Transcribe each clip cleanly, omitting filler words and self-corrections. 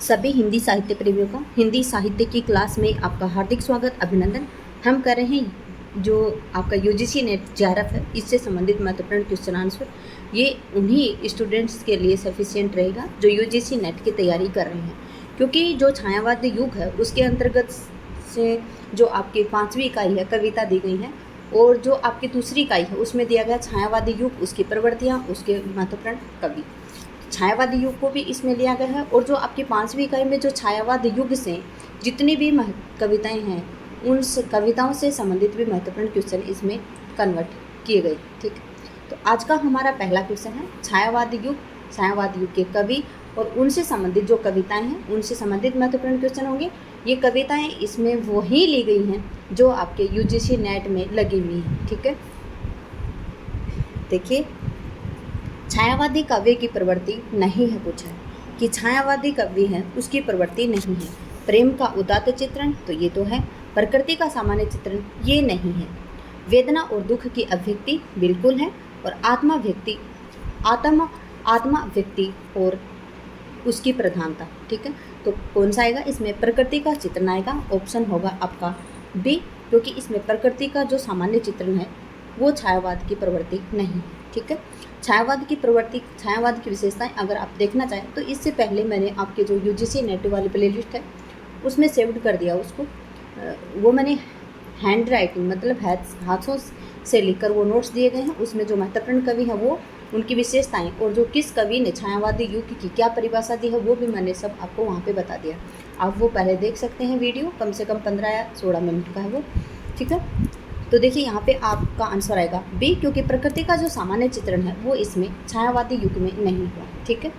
सभी हिंदी साहित्य प्रेमियों का हिंदी साहित्य की क्लास में आपका हार्दिक स्वागत, अभिनंदन। हम कर रहे हैं जो आपका यूजीसी नेट जेआरएफ है, इससे संबंधित महत्वपूर्ण क्वेश्चन आंसर। ये उन्हीं स्टूडेंट्स के लिए सफिशिएंट रहेगा जो यूजीसी नेट की तैयारी कर रहे हैं, क्योंकि जो छायावादी युग है उसके अंतर्गत से जो आपकी 5वीं इकाई है कविता दी गई है, और जो आपकी दूसरी इकाई है उसमें दिया गया छायावादी युग, उसकी प्रवृत्तियाँ, उसके महत्वपूर्ण कवि। छायावादी युग को भी इसमें लिया गया है, और जो आपकी 5वीं इकाई में जो छायावादी युग से जितनी भी कविताएं हैं उन कविताओं से संबंधित भी महत्वपूर्ण क्वेश्चन इसमें कन्वर्ट किए गए। ठीक, तो आज का हमारा पहला क्वेश्चन है छायावादी युग, छायावादी युग के कवि और उनसे संबंधित जो कविताएं हैं उनसे संबंधित महत्वपूर्ण क्वेश्चन होंगे। ये कविताएं इसमें वही ली गई हैं जो आपके यूजीसी नेट में लगी हुई हैं। ठीक है, देखिए छायावादी काव्य की प्रवृत्ति नहीं है, पूछा है कि छायावादी काव्य है उसकी प्रवृत्ति नहीं है। प्रेम का उदात्त चित्रण तो ये तो है, प्रकृति का सामान्य चित्रण ये नहीं है, वेदना और दुख की अभिव्यक्ति बिल्कुल है, और आत्मा व्यक्ति और उसकी प्रधानता। ठीक है, तो कौन सा आएगा इसमें? प्रकृति का चित्रण आएगा। ऑप्शन होगा आपका बी, क्योंकि इसमें प्रकृति का जो सामान्य चित्रण है वो छायावाद की प्रवृत्ति नहीं है। ठीक है, छायावाद की प्रवृत्ति, छायावाद की विशेषताएं अगर आप देखना चाहें तो इससे पहले मैंने आपके जो यूजीसी नेट वाली प्लेलिस्ट है उसमें सेव्ड कर दिया उसको। वो मैंने हैंड राइटिंग मतलब हाथों से लिखकर वो नोट्स दिए गए हैं, उसमें जो महत्वपूर्ण कवि हैं वो उनकी विशेषताएं और जो किस कवि ने छायावादी युग की क्या परिभाषा दी है वो भी मैंने सब आपको वहाँ पे बता दिया। आप वो पहले देख सकते हैं, वीडियो कम से कम 15 या 16 मिनट का है वो। ठीक है, तो देखिए यहाँ पे आपका आंसर आएगा बी, क्योंकि प्रकृति का जो सामान्य चित्रण है वो इसमें छायावादी युग में नहीं हुआ। ठीक है,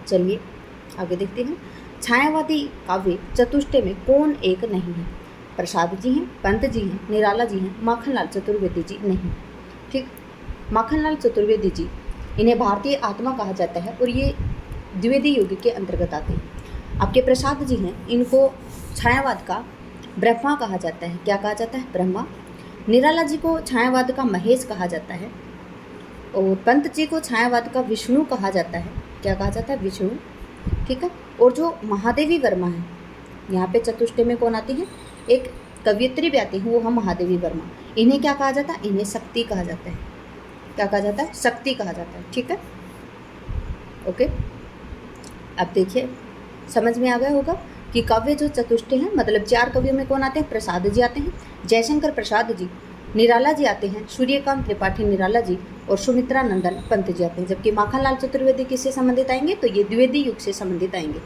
चलिए आगे देखते हैं। छायावादी काव्य चतुष्टय में कौन एक नहीं है? प्रसाद जी हैं, पंत जी हैं, निराला जी हैं, माखनलाल चतुर्वेदी जी नहीं। ठीक, माखनलाल चतुर्वेदी जी, इन्हें भारतीय आत्मा कहा जाता है और ये द्विवेदी युग के अंतर्गत आते हैं। आपके प्रसाद जी हैं, इनको छायावाद का ब्रह्मा कहा जाता है। क्या कहा जाता है? ब्रह्मा। निराला जी को छायावाद का महेश कहा जाता है, और पंत जी को छायावाद का विष्णु कहा जाता है। क्या कहा जाता है? विष्णु। ठीक है, और जो महादेवी वर्मा है, यहाँ पे चतुष्टय में कौन आती है? एक कवियत्री भी आती है, वो हम महादेवी वर्मा। इन्हें क्या कहा जाता है? इन्हें शक्ति कहा जाता है। क्या कहा जाता है? शक्ति कहा जाता है। ठीक है, ओके, अब देखिए समझ में आ गया होगा कि काव्य जो चतुष्टय हैं मतलब 4 कवियों में कौन आते हैं? प्रसाद जी आते हैं, जयशंकर प्रसाद जी, निराला जी आते हैं, सूर्यकांत त्रिपाठी निराला जी, और सुमित्रा नंदन पंत जी आते हैं। जबकि माखनलाल चतुर्वेदी किससे संबंधित आएंगे? तो ये द्विवेदी युग से संबंधित आएंगे।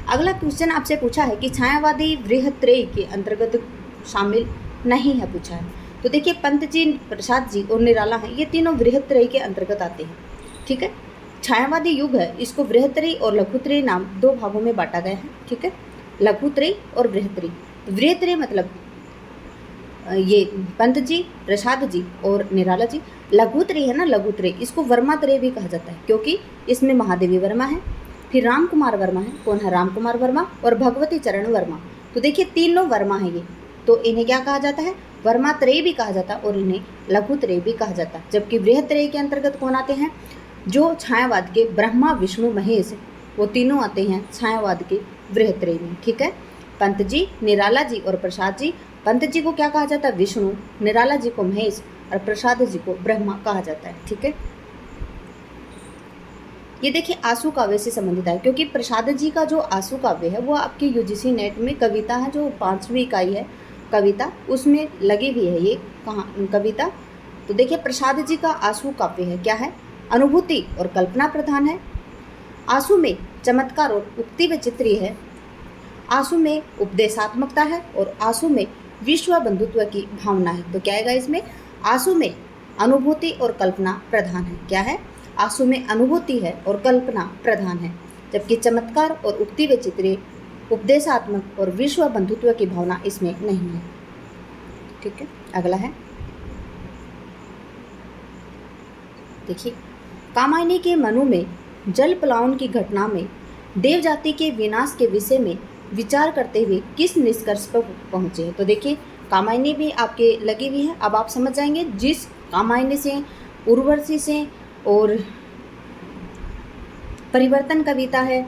अगला क्वेश्चन आपसे पूछा है कि छायावादी वृहत्रय के अंतर्गत शामिल नहीं है, पूछा है। तो देखिए पंत जी, प्रसाद जी और निराला हैं, ये तीनों वृहत्रय के अंतर्गत आते हैं। ठीक है, छायावादी युग है इसको वृहत्रय और लघुत्रय नाम 2 भागों में बांटा गया है। ठीक है, लघुत्रय और वृहत्रय। वृहत्रय मतलब ये पंत जी, प्रसाद जी और निराला जी। लघुत्रय है ना, लघुत्रय, इसको वर्मात्रय भी कहा जाता है क्योंकि इसमें महादेवी वर्मा है, फिर राम कुमार वर्मा है। कौन है? राम कुमार वर्मा और भगवती चरण वर्मा। तो देखिए तीनों वर्मा है ये, तो इन्हें क्या कहा जाता है? वर्मात्रय भी कहा जाता है और इन्हें लघुत्रय भी कहा जाता है। जबकि वृहत्रय के अंतर्गत कौन आते हैं? जो छायावाद के ब्रह्मा विष्णु महेश, वो तीनों आते हैं छायावाद के वृहत्रय में। ठीक है, पंत जी, निराला जी और प्रसाद जी। पंत जी को क्या कहा जाता है? विष्णु। निराला जी को महेश और प्रसाद जी को ब्रह्मा कहा जाता है। ठीक है, ये देखिए आंसू काव्य से संबंधित है, क्योंकि प्रसाद जी का जो आंसू काव्य है वो आपके यूजीसी नेट में कविता है, जो 5वीं इकाई है कविता, उसमें लगी हुई है ये कहाँ कविता। तो देखिए प्रसाद जी का आंसू काव्य है, क्या है? अनुभूति और कल्पना प्रधान है। आंसू में चमत्कार और उक्ति व चित्रीय है। आंसू में उपदेशात्मकता है और आंसू में विश्व बंधुत्व की भावना है। तो क्या आएगा इसमें? आंसू में अनुभूति और कल्पना प्रधान है। क्या है? आंसू में अनुभूति है और कल्पना प्रधान है, जबकि चमत्कार और उक्ति व चित्रीय, उपदेशात्मक और विश्व बंधुत्व की भावना इसमें नहीं है। ठीक है, अगला है, देखिए कामायनी के मनु में जल प्लावन की घटना में देव जाति के विनाश के विषय में विचार करते हुए किस निष्कर्ष पर पहुँचे? तो देखिए कामायनी भी आपके लगी हुई है, अब आप समझ जाएंगे। जिस कामायनी से, उर्वशी से और परिवर्तन कविता है,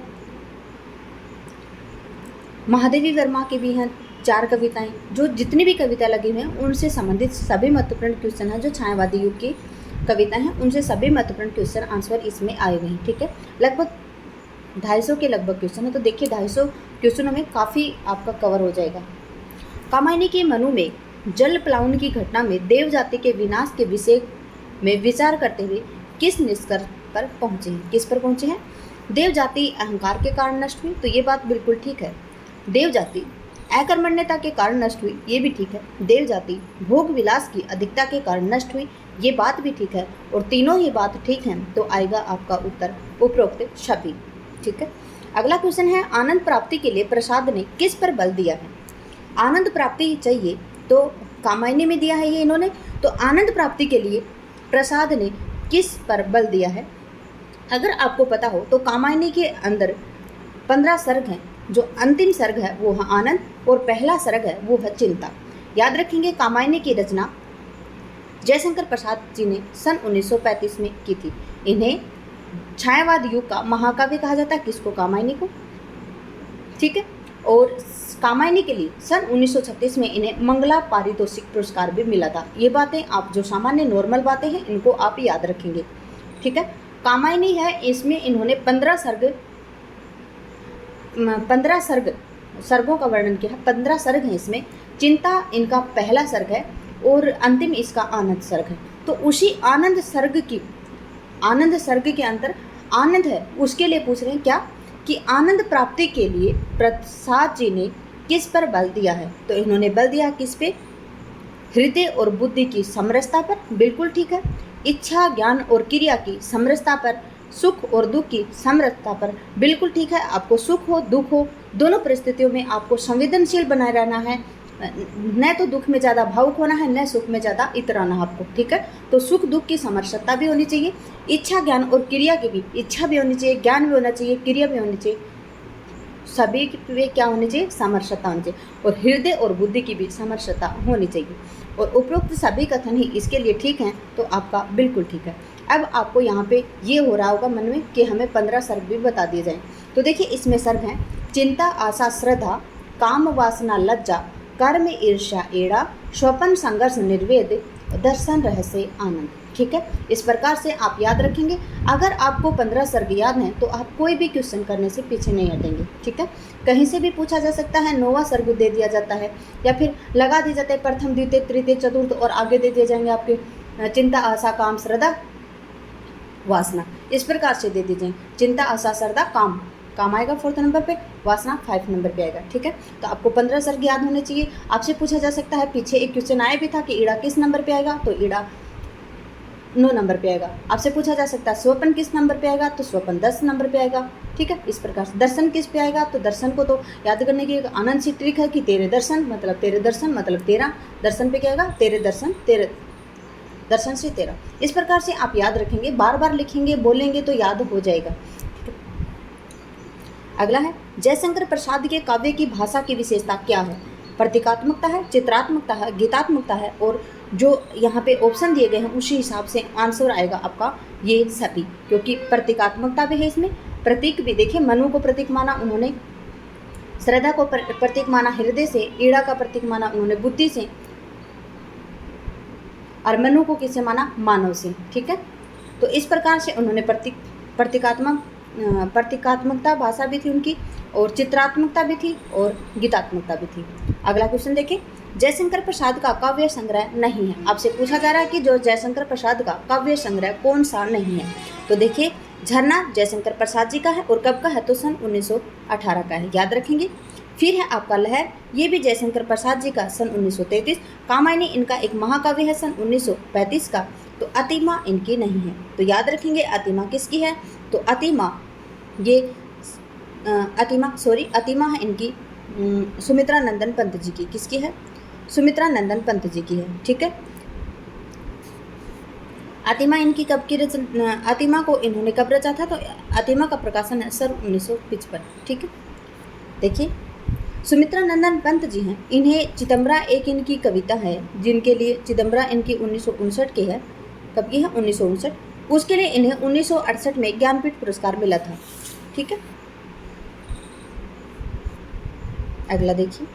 महादेवी वर्मा की भी हैं 4 कविताएं। जो जितनी भी कविता लगी हुई हैं उनसे संबंधित सभी महत्वपूर्ण क्वेश्चन हैं, जो छायावादी युग की कविताएं हैं उनसे सभी महत्वपूर्ण क्वेश्चन आंसर इसमें आए हुए हैं। ठीक है, लगभग 250 के लगभग क्वेश्चन है, तो देखिए 250 क्वेश्चनों में काफ़ी आपका कवर हो जाएगा। कामायनी के मनु में जल प्लावन की घटना में देव जाति के विनाश के विषय में विचार करते हुए किस निष्कर्ष पर पहुँचे हैं? किस पर पहुँचे हैं? देव जाति अहंकार के कारण नष्ट हुई, तो ये बात बिल्कुल ठीक है। देव जाति अकर्मण्यता के कारण नष्ट हुई, ये भी ठीक है। देव जाति भोग विलास की अधिकता के कारण नष्ट हुई, ये बात भी ठीक है। और तीनों ही बात ठीक हैं, तो आएगा आपका उत्तर उपरोक्त सभी। ठीक है, अगला क्वेश्चन है आनंद प्राप्ति के लिए प्रसाद ने किस पर बल दिया है? आनंद प्राप्ति चाहिए तो कामायनी में दिया है ये इन्होंने, तो आनंद प्राप्ति के लिए प्रसाद ने किस पर बल दिया है? अगर आपको पता हो तो कामायनी के अंदर 15 सर्ग हैं। जो अंतिम सर्ग है वो है आनंद और पहला सर्ग है वो है चिंता। याद रखेंगे कामायनी की रचना जयशंकर प्रसाद जी ने सन 1935 में की थी। इन्हें छायावाद युग का महाकाव्य कहा जाता है, किसको? कामायनी को। ठीक है, और कामायनी के लिए सन 1936 में इन्हें मंगला पारितोषिक पुरस्कार भी मिला था। ये बातें आप जो सामान्य नॉर्मल बातें हैं इनको आप याद रखेंगे। ठीक है, कामायनी है, इसमें इन्होंने 15 सर्गों का वर्णन किया है। 15 सर्ग हैं इसमें। चिंता इनका पहला सर्ग है और अंतिम इसका आनंद सर्ग है। तो उसी आनंद सर्ग के अंदर आनंद है, उसके लिए पूछ रहे हैं क्या कि आनंद प्राप्ति के लिए प्रसाद जी ने किस पर बल दिया है? तो इन्होंने बल दिया किस पे? हृदय और बुद्धि की समरसता पर, बिल्कुल ठीक है। इच्छा, ज्ञान और क्रिया की समरसता पर, सुख और दुख की समरसता पर, बिल्कुल ठीक है। आपको सुख हो दुख हो दोनों परिस्थितियों में आपको संवेदनशील बनाए रहना है, न तो दुख में ज़्यादा भावुक होना है, न सुख में ज़्यादा इतराना है आपको। ठीक है, तो सुख दुख की समरसता भी होनी चाहिए। इच्छा, ज्ञान और क्रिया की भी, इच्छा भी होनी चाहिए, ज्ञान भी होना चाहिए, क्रिया भी होनी चाहिए, सभी वे क्या होनी चाहिए? समरसता होनी चाहिए। और हृदय और बुद्धि की भी समरसता होनी चाहिए। और उपरोक्त सभी कथन ही इसके लिए ठीक हैं, तो आपका बिल्कुल ठीक है। अब आपको यहाँ पे ये हो रहा होगा मन में कि हमें 15 सर्ग भी बता दिए जाएं। तो देखिए इसमें सर्ग हैं चिंता, आशा, श्रद्धा, काम, वासना, लज्जा, कर्म, ईर्ष्या, एड़ा, स्वपन, संघर्ष, निर्वेद, दर्शन, रहस्य, आनंद। ठीक है, इस प्रकार से आप याद रखेंगे। अगर आपको 15 सर्ग याद हैं तो आप कोई भी क्वेश्चन करने से पीछे नहीं हटेंगे। ठीक है, कहीं से भी पूछा जा सकता है, 9वां सर्ग दे दिया जाता है या फिर लगा दिए जाते हैं प्रथम, द्वितीय, तृतीय, चतुर्थ और आगे दे दिए जाएंगे आपके चिंता, आशा, काम, श्रद्धा, वासना। इस प्रकार से दे दीजिए चिंता, आशा, श्रद्धा, काम। काम आएगा 4th नंबर पे, वासना 5 नंबर पे आएगा। ठीक है, तो आपको 15 सर्ग याद होने चाहिए। आपसे पूछा जा सकता है, पीछे एक क्वेश्चन आया भी था कि ईड़ा किस नंबर पे आएगा, तो ईड़ा 9 नंबर पे आएगा। आपसे पूछा जा सकता है स्वपन किस नंबर पे आएगा, तो स्वपन 10 नंबर पे आएगा। ठीक है, इस प्रकार से दर्शन किस पे आएगा, तो दर्शन को तो याद करने की एक आनंद सी ट्रिक है कि तेरे दर्शन मतलब तेरा दर्शन पे क्या आएगा, तेरे दर्शन से तेरा। इस प्रकार से आप याद रखेंगे, बार बार लिखेंगे, बोलेंगे तो याद हो जाएगा। अगला है जयशंकर प्रसाद के काव्य की भाषा की विशेषता क्या है? प्रतीकात्मकता है, चित्रात्मकता है, गीतात्मकता है, और जो यहाँ पे ऑप्शन दिए गए हैं उसी हिसाब से आंसर आएगा आपका ये सभी, क्योंकि प्रतीकात्मकता भी है इसमें। प्रतीक भी देखिए, मनु को प्रतीक माना उन्होंने, श्रद्धा को प्रतीक माना हृदय से, ईड़ा का प्रतीक माना उन्होंने बुद्धि से, और मनु को किससे माना? मानव से। ठीक है, तो इस प्रकार से उन्होंने प्रतीकात्मकता भाषा भी थी उनकी, और चित्रात्मकता भी थी, और गीतात्मकता भी थी। अगला क्वेश्चन देखें, जयशंकर प्रसाद का काव्य संग्रह नहीं है। आपसे पूछा जा रहा है कि जो जयशंकर प्रसाद का काव्य संग्रह कौन सा नहीं है? तो देखिए झरना जयशंकर प्रसाद जी का है, और कब का है? तो सन 1918 का है, याद रखेंगे। फिर है आपका लहर, ये भी जयशंकर प्रसाद जी का सन 1933। कामायनी इनका एक महाकाव्य है सन 1935 का। तो अतिमा इनकी नहीं है, तो याद रखेंगे अतिमा किसकी है? तो अतिमा है इनकी सुमित्रा नंदन पंत जी की। किसकी है? सुमित्रा नंदन पंत जी की है। ठीक है, अतिमा इनकी कब की अतिमा को इन्होंने कब रचा था? तो अतिमा का प्रकाशन है सर 1955। ठीक है, देखिए सुमित्रा नंदन पंत जी हैं, इन्हें चिदम्बरा एक इनकी कविता है, जिनके लिए चिदम्बरा इनकी 1959 की है। कब की है? 1959। उसके लिए इन्हें 1968 में ज्ञानपीठ पुरस्कार मिला था। ठीक है, अगला देखिए,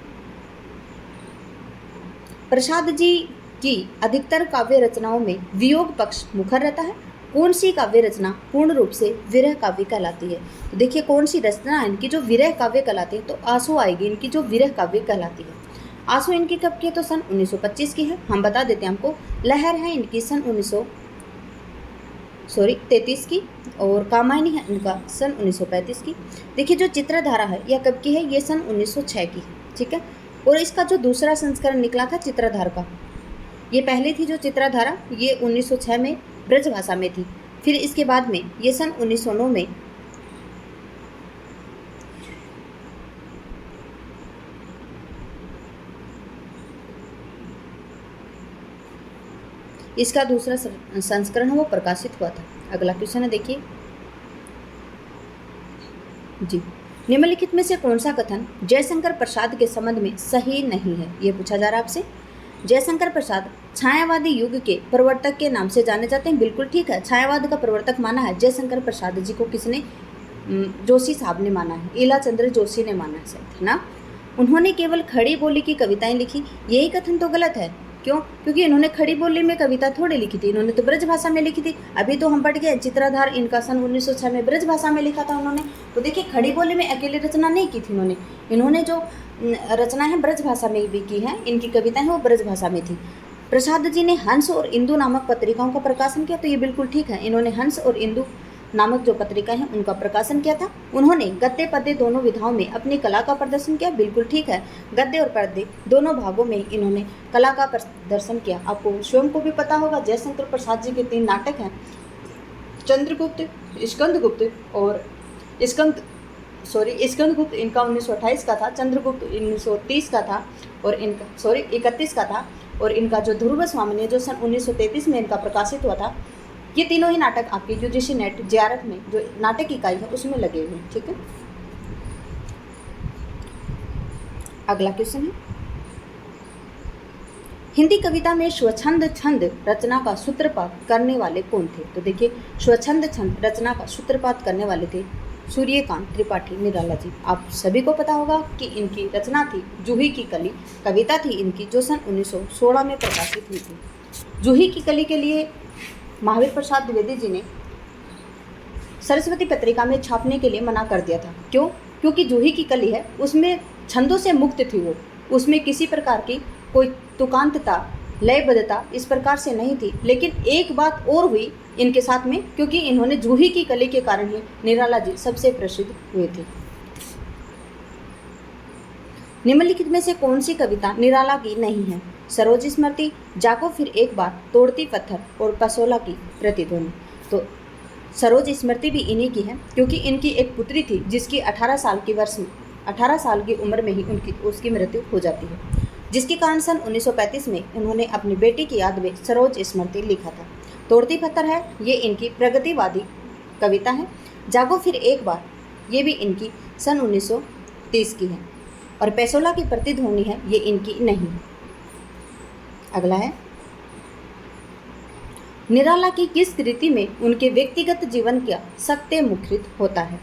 प्रसाद जी की अधिकतर काव्य रचनाओं में वियोग पक्ष मुखर रहता है। कौन सी काव्य रचना पूर्ण रूप से विरह काव्य कहलाती है? तो देखिए कौन सी रचना है इनकी जो विरह काव्य कहलाती है, तो आंसू आएगी इनकी जो विरह काव्य कहलाती है। आंसू इनकी कब की है? तो सन 1925 की है। हम बता देते हैं आपको। लहर है इनकी सन 1933 की, और कामायनी है इनका सन 1935 की। देखिए जो चित्रधारा है यह कब की है? ये सन 1906 की है, ठीक है। और इसका जो दूसरा संस्करण निकला था चित्रधारा का, ये पहले थी जो चित्रधारा, ये 1906 में ब्रज भाषा में थी। फिर इसके बाद में ये सन 1909 में इसका दूसरा संस्करण है वो प्रकाशित हुआ था। अगला क्वेश्चन है देखिए जी, निम्नलिखित में से कौन सा कथन जयशंकर प्रसाद के संबंध में सही नहीं है? ये पूछा जा रहा है आपसे। जयशंकर प्रसाद छायावादी युग के प्रवर्तक के नाम से जाने जाते हैं। बिल्कुल ठीक है, छायावाद का प्रवर्तक माना है जयशंकर प्रसाद जी को। किसने? जोशी साहब ने माना है, ईला चंद्र जोशी ने माना है शायद, है ना। उन्होंने केवल खड़ी बोली की कविताएं लिखी, यही कथन तो गलत है। क्यों? क्योंकि इन्होंने खड़ी बोली में कविता थोड़ी लिखी थी, इन्होंने तो ब्रज भाषा में लिखी थी। अभी तो हम पढ़ गए चित्रधार इनका सन 1906 में ब्रज भाषा में लिखा था उन्होंने। तो देखिए खड़ी बोली में अकेली रचना नहीं की थी इन्होंने जो रचना है ब्रज भाषा में भी की है, इनकी कविताएं वो ब्रज भाषा में थी। प्रसाद जी ने हंस और इंदु नामक पत्रिकाओं का प्रकाशन किया, तो ये बिल्कुल ठीक है, इन्होंने हंस और इंदु नामक जो पत्रिकाएं हैं उनका प्रकाशन किया था। उन्होंने गद्य पद्य दोनों विधाओं में अपनी कला का प्रदर्शन किया, बिल्कुल ठीक है, गद्य और पद्य दोनों भागों में इन्होंने कला का प्रदर्शन किया। आपको स्वयं को भी पता होगा जयशंकर प्रसाद जी के 3 नाटक हैं, चंद्रगुप्त, स्कंदगुप्त और स्कंदगुप्त इनका 1928 का था, चंद्रगुप्त 1930 का था, और इनका 31 का था, और इनका जो ध्रुव स्वामी ने जो सन 1933 में इनका प्रकाशित हुआ था। ये तीनों ही नाटक आपके यूजीसी नेट जेआरएफ में जो नाटक इकाई है उसमें लगे हुए हैं, ठीक है। अगला क्वेश्चन है, हिंदी कविता में स्वच्छंद छंद रचना का सूत्रपात करने वाले कौन थे? तो देखिए स्वच्छंद छंद रचना का सूत्रपात करने वाले थे सूर्यकांत त्रिपाठी निराला जी। आप सभी को पता होगा कि इनकी रचना थी जूही की कली, कविता थी इनकी जो सन 1916 में प्रकाशित हुई थी। जूही की कली के लिए महावीर प्रसाद द्विवेदी जी ने सरस्वती पत्रिका में छापने के लिए मना कर दिया था। क्यों? क्योंकि जूही की कली है उसमें छंदों से मुक्त थी, वो उसमें किसी प्रकार की कोई तुकांतता लयबद्धता इस प्रकार से नहीं थी। लेकिन एक बात और हुई इनके साथ में, क्योंकि इन्होंने जूही की कली के कारण ही निराला जी सबसे प्रसिद्ध हुए थे। निम्नलिखित में से कौन सी कविता निराला की नहीं है? सरोज स्मृति, जागो फिर एक बार, तोड़ती पत्थर और पसोला की प्रतिध्वनि। तो सरोज स्मृति भी इन्हीं की है, क्योंकि इनकी एक पुत्री थी जिसकी 18 साल की उम्र में ही उसकी मृत्यु हो जाती है, जिसके कारण सन 1935 में उन्होंने अपनी बेटी की याद में सरोज स्मृति लिखा था। तोड़ती पत्थर है ये इनकी प्रगतिवादी कविता है। जागो फिर एक बार ये भी इनकी सन 1930 की है, और पेसोला की प्रतिध्वनि है ये इनकी नहीं। अगला है, निराला की किस कृति में उनके व्यक्तिगत जीवन का सत्य मुखरित होता है?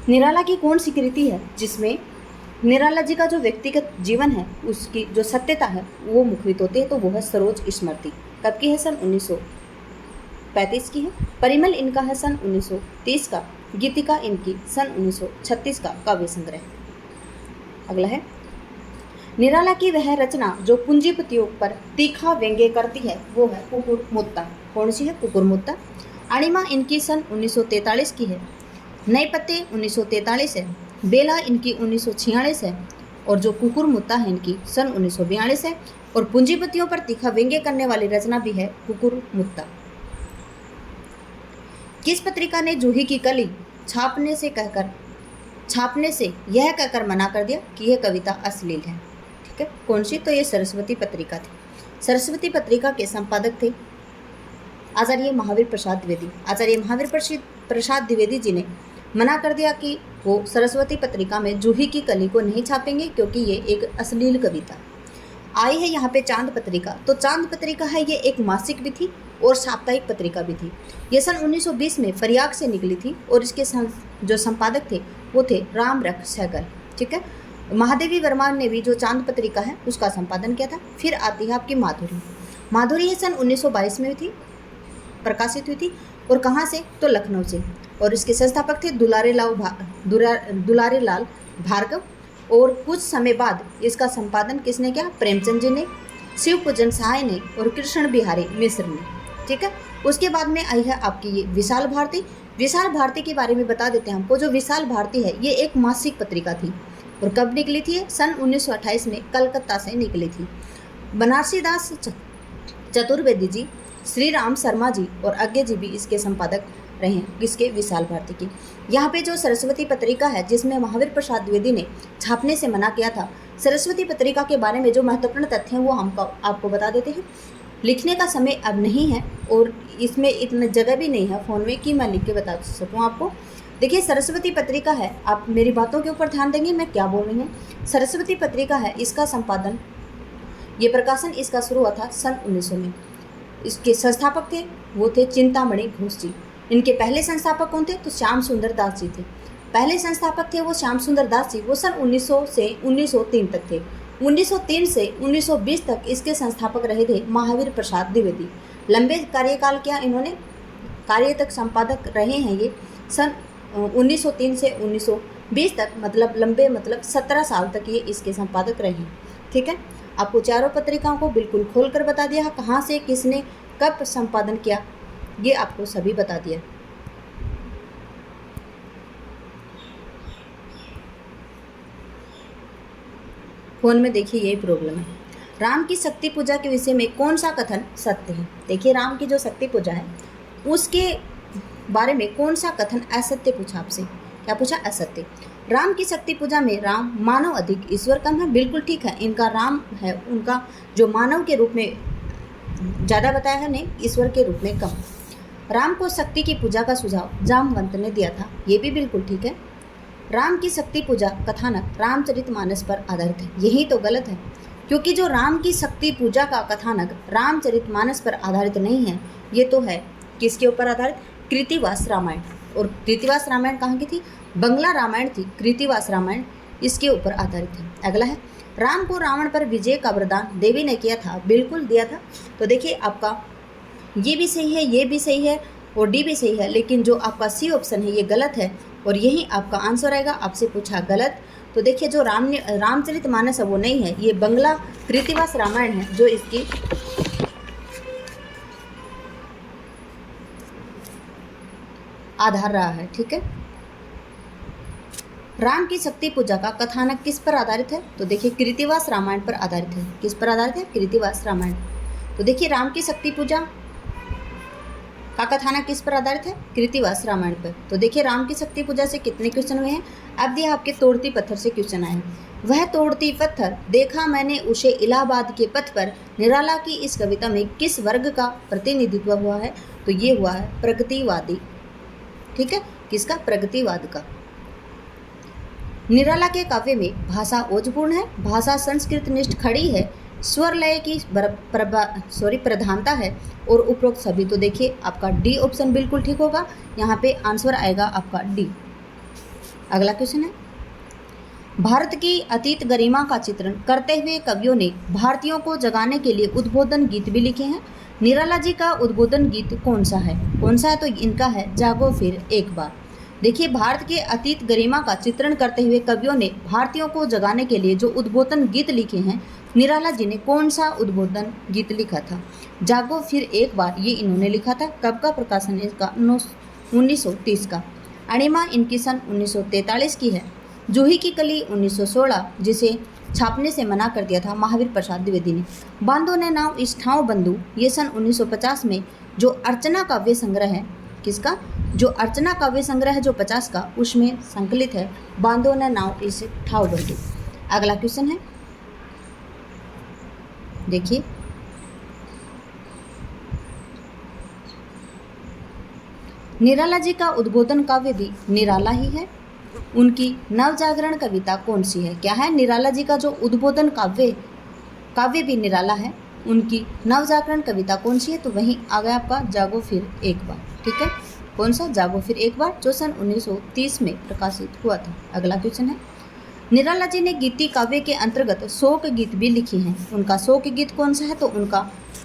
निराला की कौन सी कृति है जिसमें निराला जी का जो व्यक्तिगत जीवन है उसकी जो सत्यता है वो मुखरित होती है? तो वो है सरोज स्मृति। कब की है? सन 1935 की है। परिमल इनका है सन 1930 का। गीतिका इनकी सन 1936 का काव्य संग्रह। अगला है, निराला की वह रचना जो पूंजीपतियों पर तीखा व्यंग्य करती है वो है कुकुर मुत्ता। कौन सी है? कुकुर मुत्ता। अणिमा इनकी सन 1943 की है। नए पत्ते 1943 है। बेला इनकी 1946 है, और जो कुकुर मुत्ता है इनकी सन 1942 है, और पूंजीपतियों पर तीखा व्यंग्य करने वाली रचना भी है कुकुर मुत्ता। किस पत्रिका ने जूही की कली छापने से यह कहकर मना कर दिया कि यह कविता अश्लील है? ठीक है, कौन सी? तो ये सरस्वती पत्रिका थी। सरस्वती पत्रिका के संपादक थे आचार्य महावीर प्रसाद द्विवेदी। आचार्य महावीर प्रसाद द्विवेदी जी ने मना कर दिया कि वो सरस्वती पत्रिका में जूही की कली को नहीं छापेंगे, क्योंकि ये एक अश्लील कविता। आई है यहाँ पे चांद पत्रिका। तो चांद पत्रिका है ये एक मासिक भी थी और साप्ताहिक पत्रिका भी थी। ये सन 1920 में फरियाग से निकली थी, और इसके जो संपादक थे वो थे राम रख सहगल। ठीक है, महादेवी वर्मा ने भी जो चांद पत्रिका है उसका संपादन किया था। फिर आती है आपकी माधुरी। माधुरी ये सन 1922 में हुई थी, प्रकाशित हुई थी। और कहाँ से? तो लखनऊ से। और इसके संस्थापक थे दुलारे लाल भार्गव। और कुछ समय बाद इसका संपादन किसने किया? प्रेमचंद जी ने, शिव पूजन सहाय ने और कृष्ण बिहारी मिश्र ने। ठीक है। उसके बाद में आई है आपकी ये विशाल भारती। विशाल भारती के बारे में बता देते हैं हमको। जो विशाल भारती है ये एक मासिक पत्रिका थी। और कब निकली थी? सन 1928 में कलकत्ता से निकली थी। बनारसी दास चतुर्वेदी जी, श्री राम शर्मा जी और अज्ञे जी भी इसके संपादक रहे हैं। किसके? विशाल भारती की। यहाँ पे जो सरस्वती पत्रिका है जिसमें महावीर प्रसाद द्विवेदी ने छापने से मना किया था, सरस्वती पत्रिका के बारे में जो महत्वपूर्ण तथ्य हैं वो हम आपको बता देते हैं। लिखने का समय अब नहीं है और इसमें इतनी जगह भी नहीं है फ़ोन में कि मैं लिख के बता सकूँ आपको। देखिए, सरस्वती पत्रिका है, आप मेरी बातों के ऊपर ध्यान देंगे मैं क्या बोल रही हूँ। सरस्वती पत्रिका है, इसका संपादन, ये प्रकाशन इसका शुरू हुआ था सन 1900 में। इसके संस्थापक थे वो थे चिंतामणि घोष जी। इनके पहले संस्थापक कौन थे? तो श्याम सुंदर दास जी थे। पहले संस्थापक थे वो श्याम सुंदर दास जी। वो सन 1900 से 1903 तक थे। 1903 से 1920 तक इसके संस्थापक रहे थे महावीर प्रसाद द्विवेदी। लंबे कार्यकाल किया इन्होंने, कार्य तक संपादक रहे हैं ये सन 1903 से 1920 तक, मतलब लंबे, मतलब 17 साल तक ये इसके संपादक रहे हैं। ठीक है। आपको चारों पत्रिकाओं को बिल्कुल खोल कर बता दिया, कहाँ से किसने कब संपादन किया, ये आपको सभी बता दिया। फोन में देखिए यही प्रॉब्लम है। राम की शक्ति पूजा के विषय में कौन सा कथन सत्य है? देखिए, राम की जो शक्ति पूजा है उसके बारे में कौन सा कथन असत्य पूछा आपसे? क्या पूछा? असत्य। राम की शक्ति पूजा में राम मानव अधिक ईश्वर कम है। बिल्कुल ठीक है, इनका राम है उनका जो मानव के रूप में ज़्यादा बताया है, नहीं ईश्वर के रूप में कम। राम को शक्ति की पूजा का सुझाव जामवंत ने दिया था, ये भी बिल्कुल ठीक है। राम की शक्ति पूजा कथानक रामचरितमानस पर आधारित है, यही तो गलत है, क्योंकि जो राम की शक्ति पूजा का कथानक रामचरितमानस पर आधारित नहीं है, ये तो है किसके ऊपर आधारित? कृतिवास रामायण। और कृतिवास रामायण कहाँ की थी? बंगला रामायण थी। कृतिवास रामायण इसके ऊपर आधारित है। अगला है, राम को रावण पर विजय का वरदान देवी ने किया था। बिल्कुल दिया था। तो देखिए, आपका ये भी सही है, ये भी सही है और डी भी सही है, लेकिन जो आपका सी ऑप्शन है ये गलत है और यही आपका आंसर आएगा। आपसे पूछा गलत, तो देखिए जो रामचरितमानस है वो नहीं है, ये बंगला कृतिवास रामायण है जो इसकी आधार रहा है। ठीक है। राम की शक्ति पूजा का कथानक किस पर आधारित है? तो देखिए कृतिवास रामायण पर आधारित है। किस पर आधारित है? कृतिवास रामायण। तो देखिए राम की शक्ति पूजा का कथानक किस पर आधारित है? कृतिवास रामायण पर। तो देखिए राम की शक्ति पूजा से कितने क्वेश्चन हुए हैं? अब ये आपके तोड़ती पत्थर से क्वेश्चन आए हैं। वह तोड़ती पत्थर देखा मैंने उसे इलाहाबाद के पथ पर, निराला की इस कविता में किस वर्ग का प्रतिनिधित्व हुआ है? तो ये हुआ है प्रगतिवादी। ठीक है, किसका? प्रगतिवाद का। निराला के काव्य में भाषा ओजपूर्ण है, भाषा संस्कृत निष्ठ खड़ी है, स्वर लय की प्रधानता है और उपरोक्त सभी। तो देखिए आपका डी ऑप्शन बिल्कुल ठीक होगा। यहाँ पे आंसर आएगा आपका डी। अगला क्वेश्चन है, भारत की अतीत गरिमा का चित्रण करते हुए कवियों ने भारतीयों को जगाने के लिए उद्बोधन गीत भी लिखे हैं। निराला जी का उद्बोधन गीत कौन सा है? कौन सा है? तो इनका है जागो फिर एक बार। देखिए भारत के अतीत गरिमा का चित्रण करते हुए कवियों ने भारतीयों को जगाने के लिए जो उद्बोधन गीत लिखे हैं, निराला जी ने कौन सा उद्बोधन गीत लिखा था? जागो फिर एक बार, ये इन्होंने लिखा था। कब का प्रकाशन है इसका? 1930 का। अणिमा इनकी सन 1943 की है। जूही की कली 1916, जिसे छापने से मना कर दिया था महावीर प्रसाद द्विवेदी ने। बांधो ने नाव इस ठाव बंधु, ये सन 1950 में जो अर्चना काव्य संग्रह है, किसका? जो अर्चना काव्य संग्रह है जो 50 का, उसमें संकलित है बांधो ने नाव इस ठाव बंधु। अगला क्वेश्चन है, देखिए निराला जी का उद्बोधन काव्य भी निराला ही है। उनकी नवजागरण कविता कौन सी है? क्या है? निराला जी का जो उद्बोधन काव्य भी निराला है। उनकी नवजागरण कविता कौन सी है? तो वहीं आ गया आपका जागो फिर एक बार। ठीक है, कौन सा? जागो फिर एक बार, जो सन 1930 में प्रकाशित हुआ था। अगला क्वेश्चन है, निराला जी ने गीति काव्य के अंतर्गत शोक गीत भी लिखी हैं। उनका शोक गीत कौन सा है? तो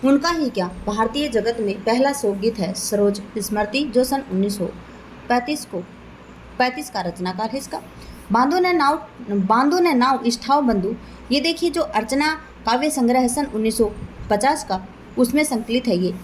उनका ही क्या भारतीय जगत में पहला शोक गीत है सरोज स्मृति, जो सन 1935 का रचनाकार है इसका। बांधो ने नाव इष्ठाव बंधु, ये देखिए जो अर्चना काव्य संग्रह है सन 1950 का, उसमें संकलित है ये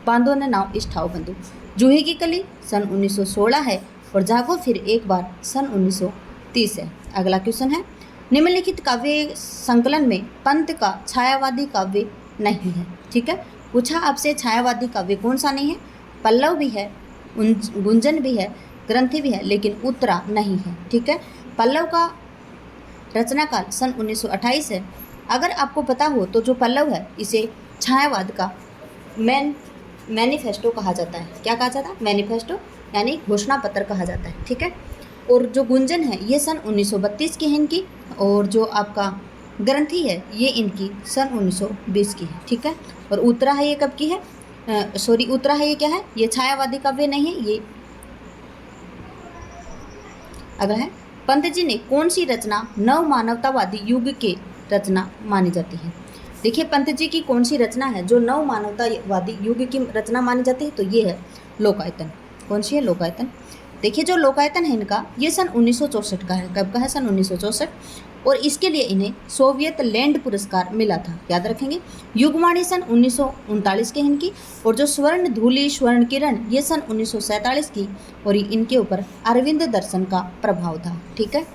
बांधो ने नाव इष्ठाव बंधु। जूही की कली सन 1916 है और जागो फिर एक बार सन 1930 है। अगला क्वेश्चन है, निम्नलिखित काव्य संकलन में पंत का छायावादी काव्य नहीं है। ठीक है, पूछा आपसे छायावादी काव्य कौन सा नहीं है? पल्लव भी है, गुंजन भी है, ग्रंथि भी है, लेकिन उत्तरा नहीं है। ठीक है, पल्लव का रचनाकाल सन 1928 है। अगर आपको पता हो तो जो पल्लव है इसे छायावाद का मैनिफेस्टो कहा जाता है। क्या कहा जाता है? मैनिफेस्टो यानी घोषणा पत्र कहा जाता है। ठीक है, और जो गुंजन है ये सन 1932 की है इनकी, और जो आपका ग्रंथि है ये इनकी सन 1920 की है। ठीक है, और उत्तरा है ये कब की है? उत्तरा है ये क्या है? ये छायावादी काव्य नहीं है। ये अगला है, पंत जी ने कौन सी रचना नव मानवतावादी युग के रचना मानी जाती है? देखिए पंत जी की कौन सी रचना है जो नव मानवतावादी युग की रचना मानी जाती है? तो ये है लोकायतन। कौन सी है? लोकायतन। देखिए जो लोकायतन है इनका ये सन 1964 का है। कब का है? सन 1964, और इसके लिए इन्हें सोवियत लैंड पुरस्कार मिला था, याद रखेंगे। युगवाणी सन 1939 के इनकी, और जो स्वर्ण धूलि स्वर्ण किरण ये सन 1947 की, और इनके ऊपर अरविंद दर्शन का प्रभाव था। ठीक है,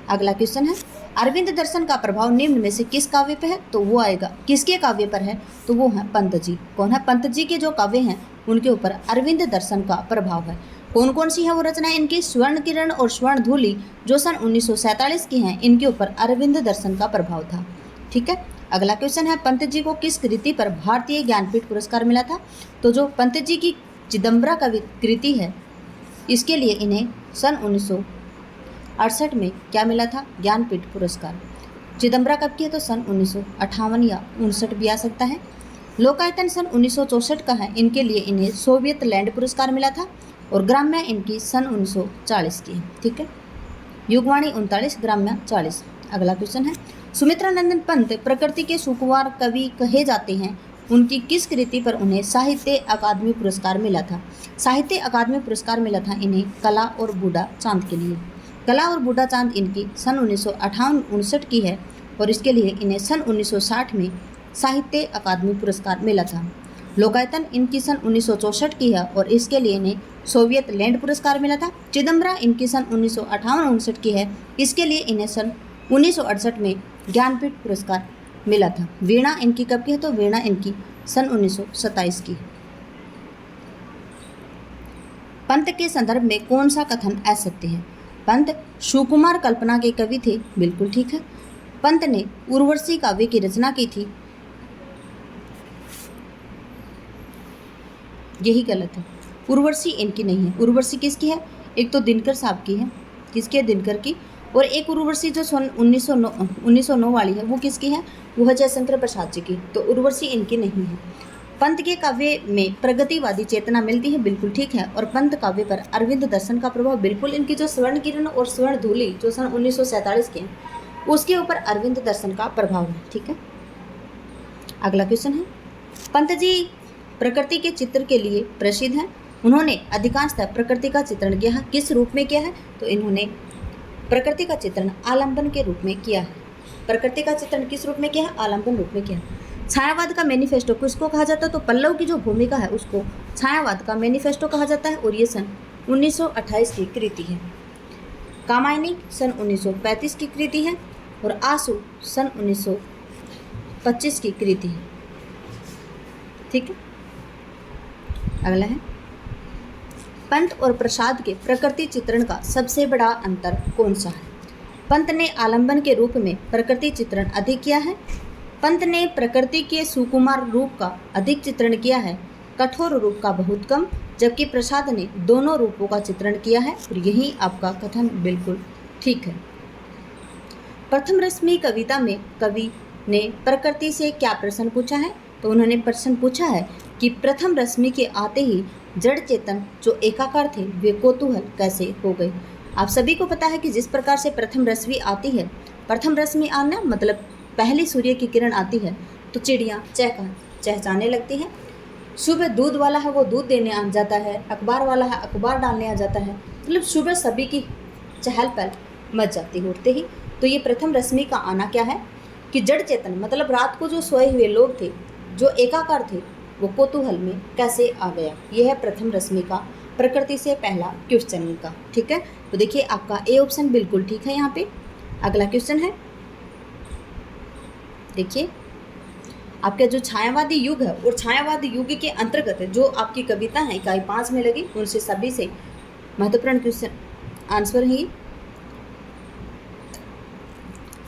अगला क्वेश्चन है, अरविंद दर्शन का प्रभाव निम्न में से किस काव्य पर है? तो वो आएगा किसके काव्य पर है? तो वो है पंत जी। कौन है? पंत जी के जो काव्य हैं उनके ऊपर अरविंद दर्शन का प्रभाव है। कौन कौन सी है वो रचना इनकी? स्वर्ण किरण और स्वर्ण धूलि जो सन 1947 की हैं, इनके ऊपर अरविंद दर्शन का प्रभाव था। ठीक है, अगला क्वेश्चन है, पंत जी को किस कृति पर भारतीय ज्ञानपीठ पुरस्कार मिला था? तो जो पंत जी की चिदम्बरा कृति है इसके लिए इन्हें सन 1968 में क्या मिला था? ज्ञानपीठ पुरस्कार। चिदम्बरा कब की है? तो सन 1958 या 59 भी आ सकता है। लोकायतन सन 1964 का है, इनके लिए इन्हें सोवियत लैंड पुरस्कार मिला था, और ग्राम्या इनकी सन 1940 की है। ठीक है, युगवाणी 39, ग्राम्या 40। अगला क्वेश्चन है, सुमित्रा नंदन पंत प्रकृति के सुकुमार कवि कहे जाते हैं, उनकी किस कृति पर उन्हें साहित्य अकादमी पुरस्कार मिला था? साहित्य अकादमी पुरस्कार मिला था इन्हें कला और बूढ़ा चांद के लिए। कला और बूढ़ा चांद इनकी सन 1958-59 की है, और इसके लिए इन्हें सन 1960 में साहित्य अकादमी पुरस्कार मिला था। लोकायतन इनकी सन 1964 की है, और इसके लिए इन्हें सोवियत लैंड पुरस्कार मिला था। चिदम्बरा इनकी सन 1958-59 की है, इसके लिए इन्हें सन 1968 में ज्ञानपीठ पुरस्कार मिला था। वीणा इनकी कब की है? तो वीणा इनकी सन 1927 की। पंत के संदर्भ में कौन सा कथन असत्य है? पंत सुकुमार कल्पना के कवि थे, बिल्कुल ठीक है। पंत ने उर्वशी काव्य की रचना की थी, यही गलत है। उर्वशी इनकी नहीं है। उर्वशी किसकी है? एक तो दिनकर साहब की है, किसकी है? दिनकर की। और एक उर्वशी जो सन 1909 वाली है वो किसकी है? वो है जयशंकर प्रसाद जी की। तो उर्वशी इनकी नहीं है। पंत के काव्य में प्रगतिवादी चेतना मिलती है, बिल्कुल ठीक है। और पंत काव्य पर अरविंद दर्शन का प्रभाव बिल्कुल, इनकी जो स्वर्ण किरण और स्वर्ण धूलि जो सन 1947 के हैं उसके ऊपर अरविंद दर्शन का प्रभाव है। ठीक है, अगला क्वेश्चन है, पंत जी प्रकृति के चित्र के लिए प्रसिद्ध हैं। उन्होंने अधिकांशतः प्रकृति का चित्रण किया है, किस रूप में किया है? तो इन्होंने प्रकृति का चित्रण आलंबन के रूप में किया है। प्रकृति का चित्रण किस रूप में किया है? आलंबन रूप में किया है। छायावाद का मैनिफेस्टो किसको कहा जाता है? तो पल्लव की जो भूमिका है उसको छायावाद का मैनिफेस्टो कहा जाता है, और ये सन 1928 की कृति है। कामायनी सन 1935 की कृति है, और आंसू सन 1925 की कृति है। ठीक है, अगला है, पंत और प्रसाद के प्रकृति चित्रण का सबसे बड़ा अंतर कौन सा है? पंत ने आलंबन के रूप में प्रकृति चित्रण अधिक किया है। पंत ने प्रकृति के सुकुमार रूप का अधिक चित्रण किया है, कठोर रूप का बहुत कम, जबकि प्रसाद ने दोनों रूपों का चित्रण किया है, और यही आपका कथन बिल्कुल ठीक है। प्रथम रश्मि कविता में कवि ने प्रकृति से क्या प्रश्न पूछा है? तो उन्होंने प्रश्न पूछा है कि प्रथम रश्मि के आते ही जड़ चेतन जो एकाकार थे वे कौतूहल कैसे हो गए। आप सभी को पता है कि जिस प्रकार से प्रथम रश्मि आती है, प्रथम रश्मि आना मतलब पहली सूर्य की किरण आती है तो चिड़ियाँ चहचहाने लगती हैं। सुबह दूध वाला है वो दूध देने आ जाता है, अखबार वाला है अखबार डालने आ जाता है, मतलब सुबह सभी की चहल पहल मच जाती है उठते ही। तो ये प्रथम रश्मि का आना क्या है कि जड़ चेतन मतलब रात को जो सोए हुए लोग थे, जो एकाकार थे, वो कौतूहल में कैसे आ गया। यह है प्रथम रश्मि का प्रकृति से पहला क्वेश्चन का। ठीक है, तो देखिए आपका ए ऑप्शन बिल्कुल ठीक है। यहाँ पे अगला क्वेश्चन है, देखिए आपका जो छायावादी युग है और छायावादी युग के अंतर्गत जो आपकी कविता है इकाई 5 में लगी, उनसे सभी से महत्वपूर्ण क्वेश्चन आंसर है।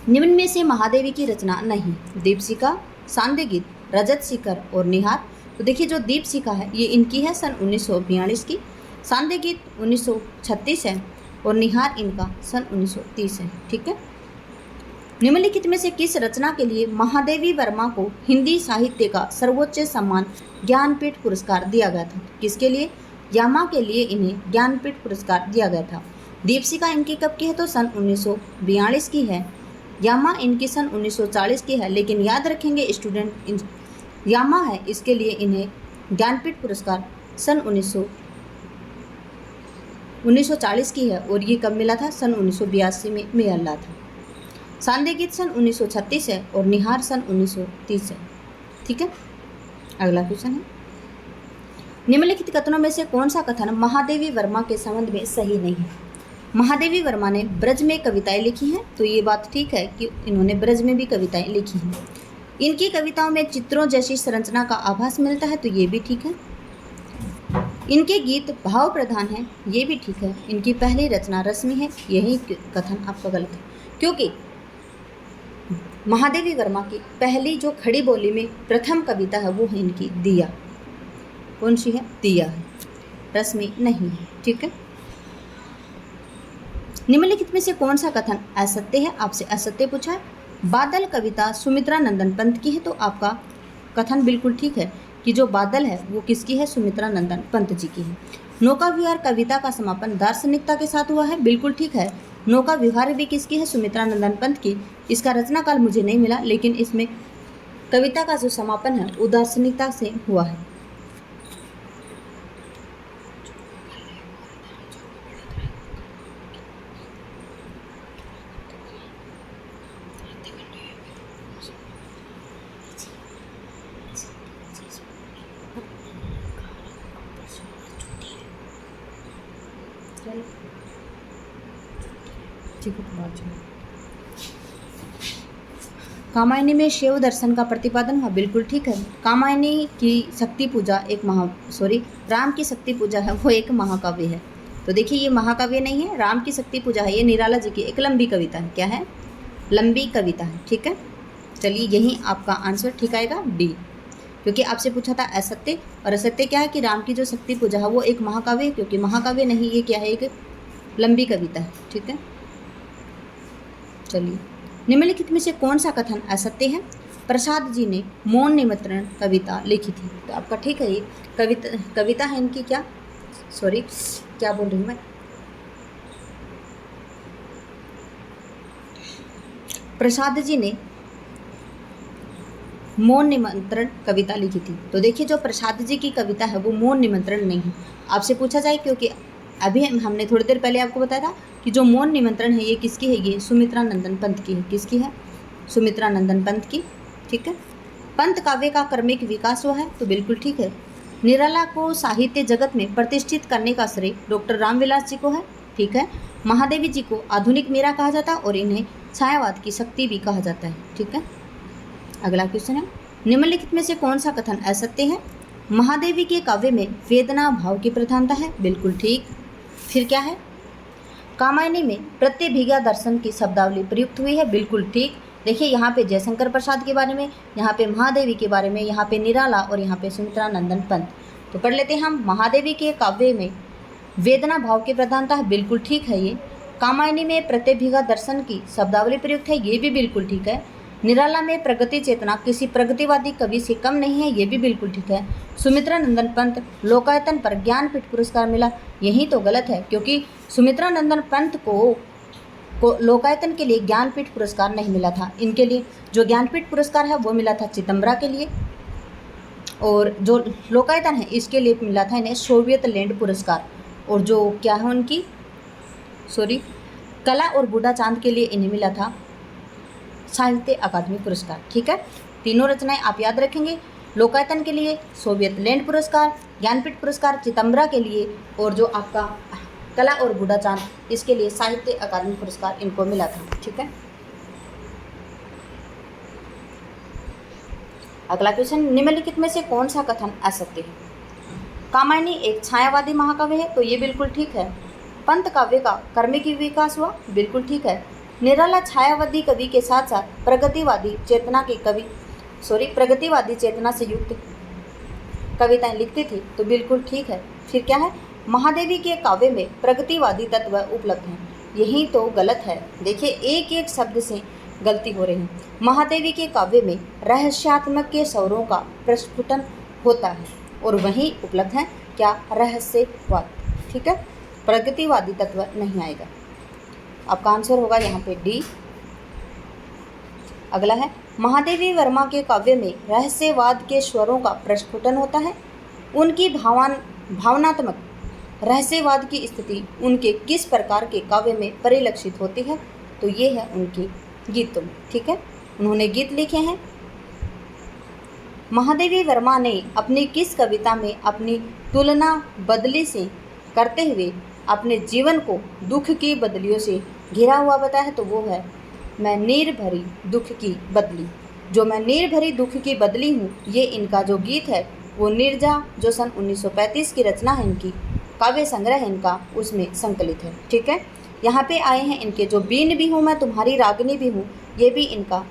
निम्न में से महादेवी की रचना नहीं, दीपशिखा, सांध्य गीत, रजत शिखर और निहार। तो देखिए जो दीपशिखा है ये इनकी है सन 1942 की, सांध्य गीत 1936 है और निहार इनका सन 1930 है। ठीक है, निम्नलिखित में से किस रचना के लिए महादेवी वर्मा को हिंदी साहित्य का सर्वोच्च सम्मान ज्ञानपीठ पुरस्कार दिया गया था? किसके लिए? यामा के लिए इन्हें ज्ञानपीठ पुरस्कार दिया गया था। दीपशिखा इनकी कब की है? तो सन 1942 की है। यामा इनकी सन 1940 की है, लेकिन याद रखेंगे स्टूडेंट, यामा है इसके लिए इन्हें ज्ञानपीठ पुरस्कार सन 1940 की है और ये कब मिला था? सन 1982 में मिला था। सांध्य गीत सन 1936 है और निहार सन 1930 है। ठीक है, अगला क्वेश्चन है, निम्नलिखित कथनों में से कौन सा कथन महादेवी वर्मा के संबंध में सही नहीं है? महादेवी वर्मा ने ब्रज में कविताएं लिखी हैं, तो ये बात ठीक है कि इन्होंने ब्रज में भी कविताएं लिखी हैं। इनकी कविताओं में चित्रों जैसी संरचना का आभास मिलता है, तो ये भी ठीक है। इनके गीत भाव प्रधान हैं, ये भी ठीक है। इनकी पहली रचना रश्मि है, यही कथन आपका गलत है, क्योंकि महादेवी वर्मा की पहली जो खड़ी बोली में प्रथम कविता है वो है इनकी दिया। कौन सी है? दिया है, रश्मि नहीं है। ठीक है, निम्नलिखित में से कौन सा कथन असत्य है? आपसे असत्य पूछा है। बादल कविता सुमित्रा नंदन पंत की है, तो आपका कथन बिल्कुल ठीक है कि जो बादल है वो किसकी है? सुमित्रा नंदन पंत जी की है। नौका विहार कविता का समापन दार्शनिकता के साथ हुआ है, बिल्कुल ठीक है। नौका विहार भी किसकी है? सुमित्रा नंदन पंत की। इसका रचना काल मुझे नहीं मिला, लेकिन इसमें कविता का जो समापन है वो दार्शनिकता से हुआ है। कामायनी में शिव दर्शन का प्रतिपादन हुआ, बिल्कुल ठीक है। कामायनी की शक्ति पूजा राम की शक्ति पूजा है वो एक महाकाव्य है। तो देखिए ये महाकाव्य नहीं है, राम की शक्ति पूजा है, ये निराला जी की एक लंबी कविता है। क्या है? लंबी कविता है। ठीक है, चलिए यही आपका आंसर ठीक आएगा डी, क्योंकि आपसे पूछा था असत्य, और असत्य क्या है कि राम की जो शक्ति पूजा है वो एक महाकाव्य है, क्योंकि महाकाव्य नहीं, ये क्या है? एक लंबी कविता है। ठीक है, चलिए निम्नलिखित में से कौन सा कथन असत्य है? प्रसाद जी ने मौन निमंत्रण कविता लिखी थी, तो आपका ठीक है। ये कविता है इनकी क्या बोल रही हूँ मैं? प्रसाद जी ने मौन निमंत्रण कविता लिखी थी। तो देखिए जो प्रसाद जी की कविता है वो मौन निमंत्रण नहीं है। आपसे पूछा जाए, क्योंकि अभी हमने थोड़ी देर पहले आपको बताया था कि जो मौन निमंत्रण है ये किसकी है? ये सुमित्रा नंदन पंत की है। किसकी है? सुमित्रा नंदन पंत की। ठीक है, पंत काव्य का क्रमिक विकास हुआ है, तो बिल्कुल ठीक है। निराला को साहित्य जगत में प्रतिष्ठित करने का श्रेय डॉक्टर रामविलास जी को है। ठीक है, महादेवी जी को आधुनिक मीरा कहा जाता है और इन्हें छायावाद की शक्ति भी कहा जाता है। ठीक है, अगला क्वेश्चन है, निम्नलिखित में से कौन सा कथन असत्य है? महादेवी के काव्य में वेदना भाव की प्रधानता है, बिल्कुल ठीक। फिर क्या है? कामायनी में प्रत्यभिज्ञा दर्शन की शब्दावली प्रयुक्त हुई है, बिल्कुल ठीक। देखिए यहाँ पे जयशंकर प्रसाद के बारे में, यहाँ पे महादेवी के बारे में, यहाँ पे निराला और यहाँ पे सुमित्रा नंदन पंत। तो पढ़ लेते हैं हम। महादेवी के काव्य में वेदना भाव की प्रधानता है, बिल्कुल ठीक है ये। कामायनी में प्रत्यभिज्ञा दर्शन की शब्दावली प्रयुक्त है, ये भी बिल्कुल ठीक है। निराला में प्रगति चेतना किसी प्रगतिवादी कवि से कम नहीं है, ये भी बिल्कुल ठीक है। सुमित्रा नंदन पंत लोकायतन पर ज्ञानपीठ पुरस्कार मिला, यही तो गलत है, क्योंकि सुमित्रा नंदन पंत को लोकायतन के लिए ज्ञानपीठ पुरस्कार नहीं मिला था। इनके लिए जो ज्ञानपीठ पुरस्कार है वो मिला था चिदम्बरा के लिए, और जो लोकायतन है इसके लिए मिला था इन्हें सोवियत लैंड पुरस्कार, और जो क्या है उनकी कला और बूढ़ा चांद के लिए इन्हें मिला था साहित्य अकादमी पुरस्कार। ठीक है, तीनों रचनाएं आप याद रखेंगे। लोकायतन के लिए सोवियत लैंड पुरस्कार, ज्ञानपीठ पुरस्कार चिदम्बरा के लिए, और जो आपका कला और बूढ़ा चांद इसके लिए साहित्य अकादमी पुरस्कार इनको मिला था। ठीक है, अगला क्वेश्चन, निम्नलिखित में से कौन सा कथन असत्य है? कामायनी एक छायावादी महाकाव्य है, तो ये बिल्कुल ठीक है। पंत काव्य का कर्मिक विकास हुआ, बिल्कुल ठीक है। निराला छायावादी कवि के साथ साथ प्रगतिवादी चेतना से युक्त कविताएं लिखते थे, तो बिल्कुल ठीक है। फिर क्या है, महादेवी के काव्य में प्रगतिवादी तत्व उपलब्ध हैं, यही तो गलत है। देखिए एक एक शब्द से गलती हो रही है। महादेवी के काव्य में रहस्यात्मक के स्वरों का प्रस्फुटन होता है, और वहीं उपलब्ध है क्या, रहस्यवाद। ठीक है, प्रगतिवादी तत्व नहीं आएगा। आपका आंसर होगा यहाँ पे डी। अगला है, महादेवी वर्मा के काव्य में रहस्यवाद के स्वरों का प्रस्फुटन होता है। उनकी भावनात्मक रहस्यवाद की स्थिति उनके किस प्रकार के काव्य में परिलक्षित होती है? तो ये है उनके गीतों में। ठीक है, उन्होंने गीत लिखे हैं। महादेवी वर्मा ने अपनी किस कविता में अपनी तुलना बदली से करते हुए अपने जीवन को दुख की बदलियों से घिरा हुआ बताया है? तो वो है मैं नीर भरी दुख की बदली। जो मैं नीर भरी दुख की बदली हूँ, ये इनका जो गीत है वो निर्जा, जो सन 1935 की रचना है, इनकी काव्य संग्रह है इनका, उसमें संकलित है। ठीक है, यहाँ पे आए हैं इनके जो बीन भी हूँ मैं तुम्हारी रागनी भी हूँ, ये भी इनका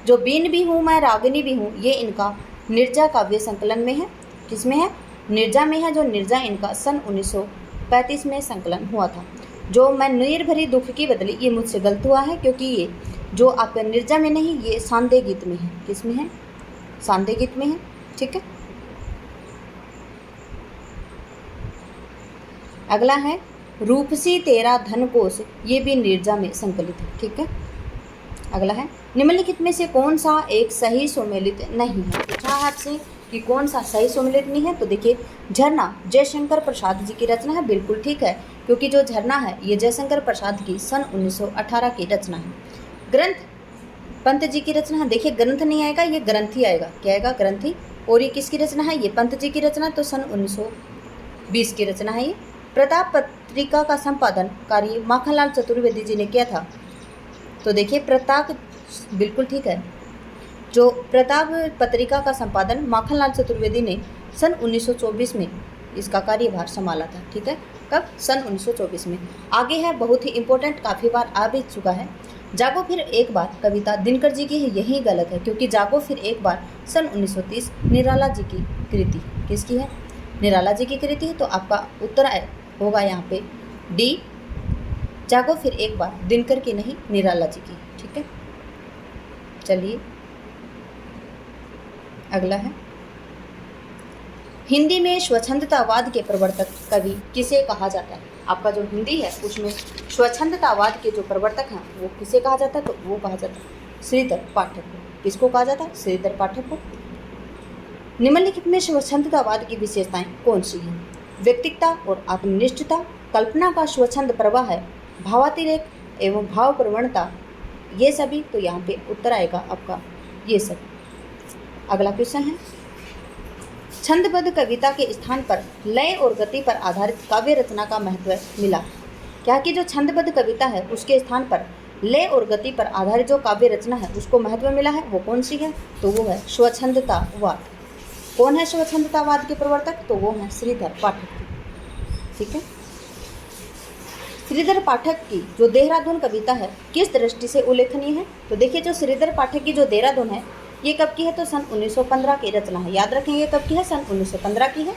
जो बीन भी हूँ मैं रागनी भी हूँ, ये इनका निर्जा काव्य संकलन में है। किसमें है? निर्जा में है। जो निर्जा इनका सन 1935 में संकलन हुआ था। जो मैं नीर भरी दुख की बदली, ये मुझसे गलत हुआ है, क्योंकि ये जो आपका निर्जा में नहीं, ये सांदे गीत में है। किसमें है? सांदे गीत में है। ठीक है, अगला है रूपसी तेरा धन कोश, ये भी निर्जा में संकलित है। ठीक है, अगला है निम्नलिखित में से कौन सा एक सही सुमेलित नहीं है? पूछा है आपसे कि कौन सा सही सुमेलित नहीं है। तो देखिए झरना जयशंकर प्रसाद जी की रचना है, बिल्कुल ठीक है, क्योंकि जो झरना है ये जयशंकर प्रसाद की सन 1918 की रचना है। ग्रंथ पंत जी की रचना है। देखिए ग्रंथ नहीं आएगा, ये ग्रंथी आएगा। क्या आएगा? ग्रंथी। और ये किसकी रचना है? ये पंत जी की रचना, तो सन 1920 की रचना है ये। प्रताप पत्रिका का संपादन कार्य माखनलाल चतुर्वेदी जी ने किया था। तो देखिए प्रताप बिल्कुल ठीक है। जो प्रताप पत्रिका का संपादन माखनलाल चतुर्वेदी ने सन 1924 में इसका कार्यभार संभाला था। ठीक है, कब? सन 1924 में। आगे है बहुत ही इंपॉर्टेंट, काफ़ी बार आ भी चुका है, जागो फिर एक बार कविता दिनकर जी की है। यही गलत है, क्योंकि जागो फिर एक बार सन 1930 निराला जी की कृति। किसकी है? निराला जी की कृति है। तो आपका उत्तर होगा यहाँ पे डी, जागो फिर एक बार दिनकर की नहीं, निराला जी की। ठीक है, चलिए अगला है हिंदी में स्वच्छंदतावाद के प्रवर्तक कवि किसे कहा जाता है? आपका जो हिंदी है उसमें स्वच्छंदतावाद के जो प्रवर्तक हैं वो किसे कहा जाता है? तो वो कहा जाता है श्रीधर पाठक को। किसको कहा जाता है? श्रीधर पाठक को। निम्नलिखित में स्वच्छंदतावाद की विशेषताएं कौन सी हैं? व्यक्तिकता और आत्मनिष्ठता, कल्पना का स्वच्छंद प्रवाह है, भावातिरेक एवं भाव प्रवणता, ये सभी। तो यहाँ पे उत्तर आएगा आपका ये सभी। अगला क्वेश्चन है छंदबद्ध कविता के स्थान पर लय और गति पर आधारित काव्य रचना का महत्व मिला। क्या कि जो छंदबद्ध कविता है उसके स्थान पर लय और गति पर आधारित जो काव्य रचना है उसको महत्व मिला है, वो कौन सी है? तो वो है स्वच्छंदतावाद। कौन है स्वच्छंदतावाद के प्रवर्तक? तो वो है श्रीधर पाठक। ठीक है, श्रीधर पाठक की जो देहरादून कविता है किस दृष्टि से उल्लेखनीय है? तो देखिए जो श्रीधर पाठक की जो देहरादून है ये कब की है? तो सन 1915 की रचना है। याद रखेंगे कब की है? सन 1915 की है।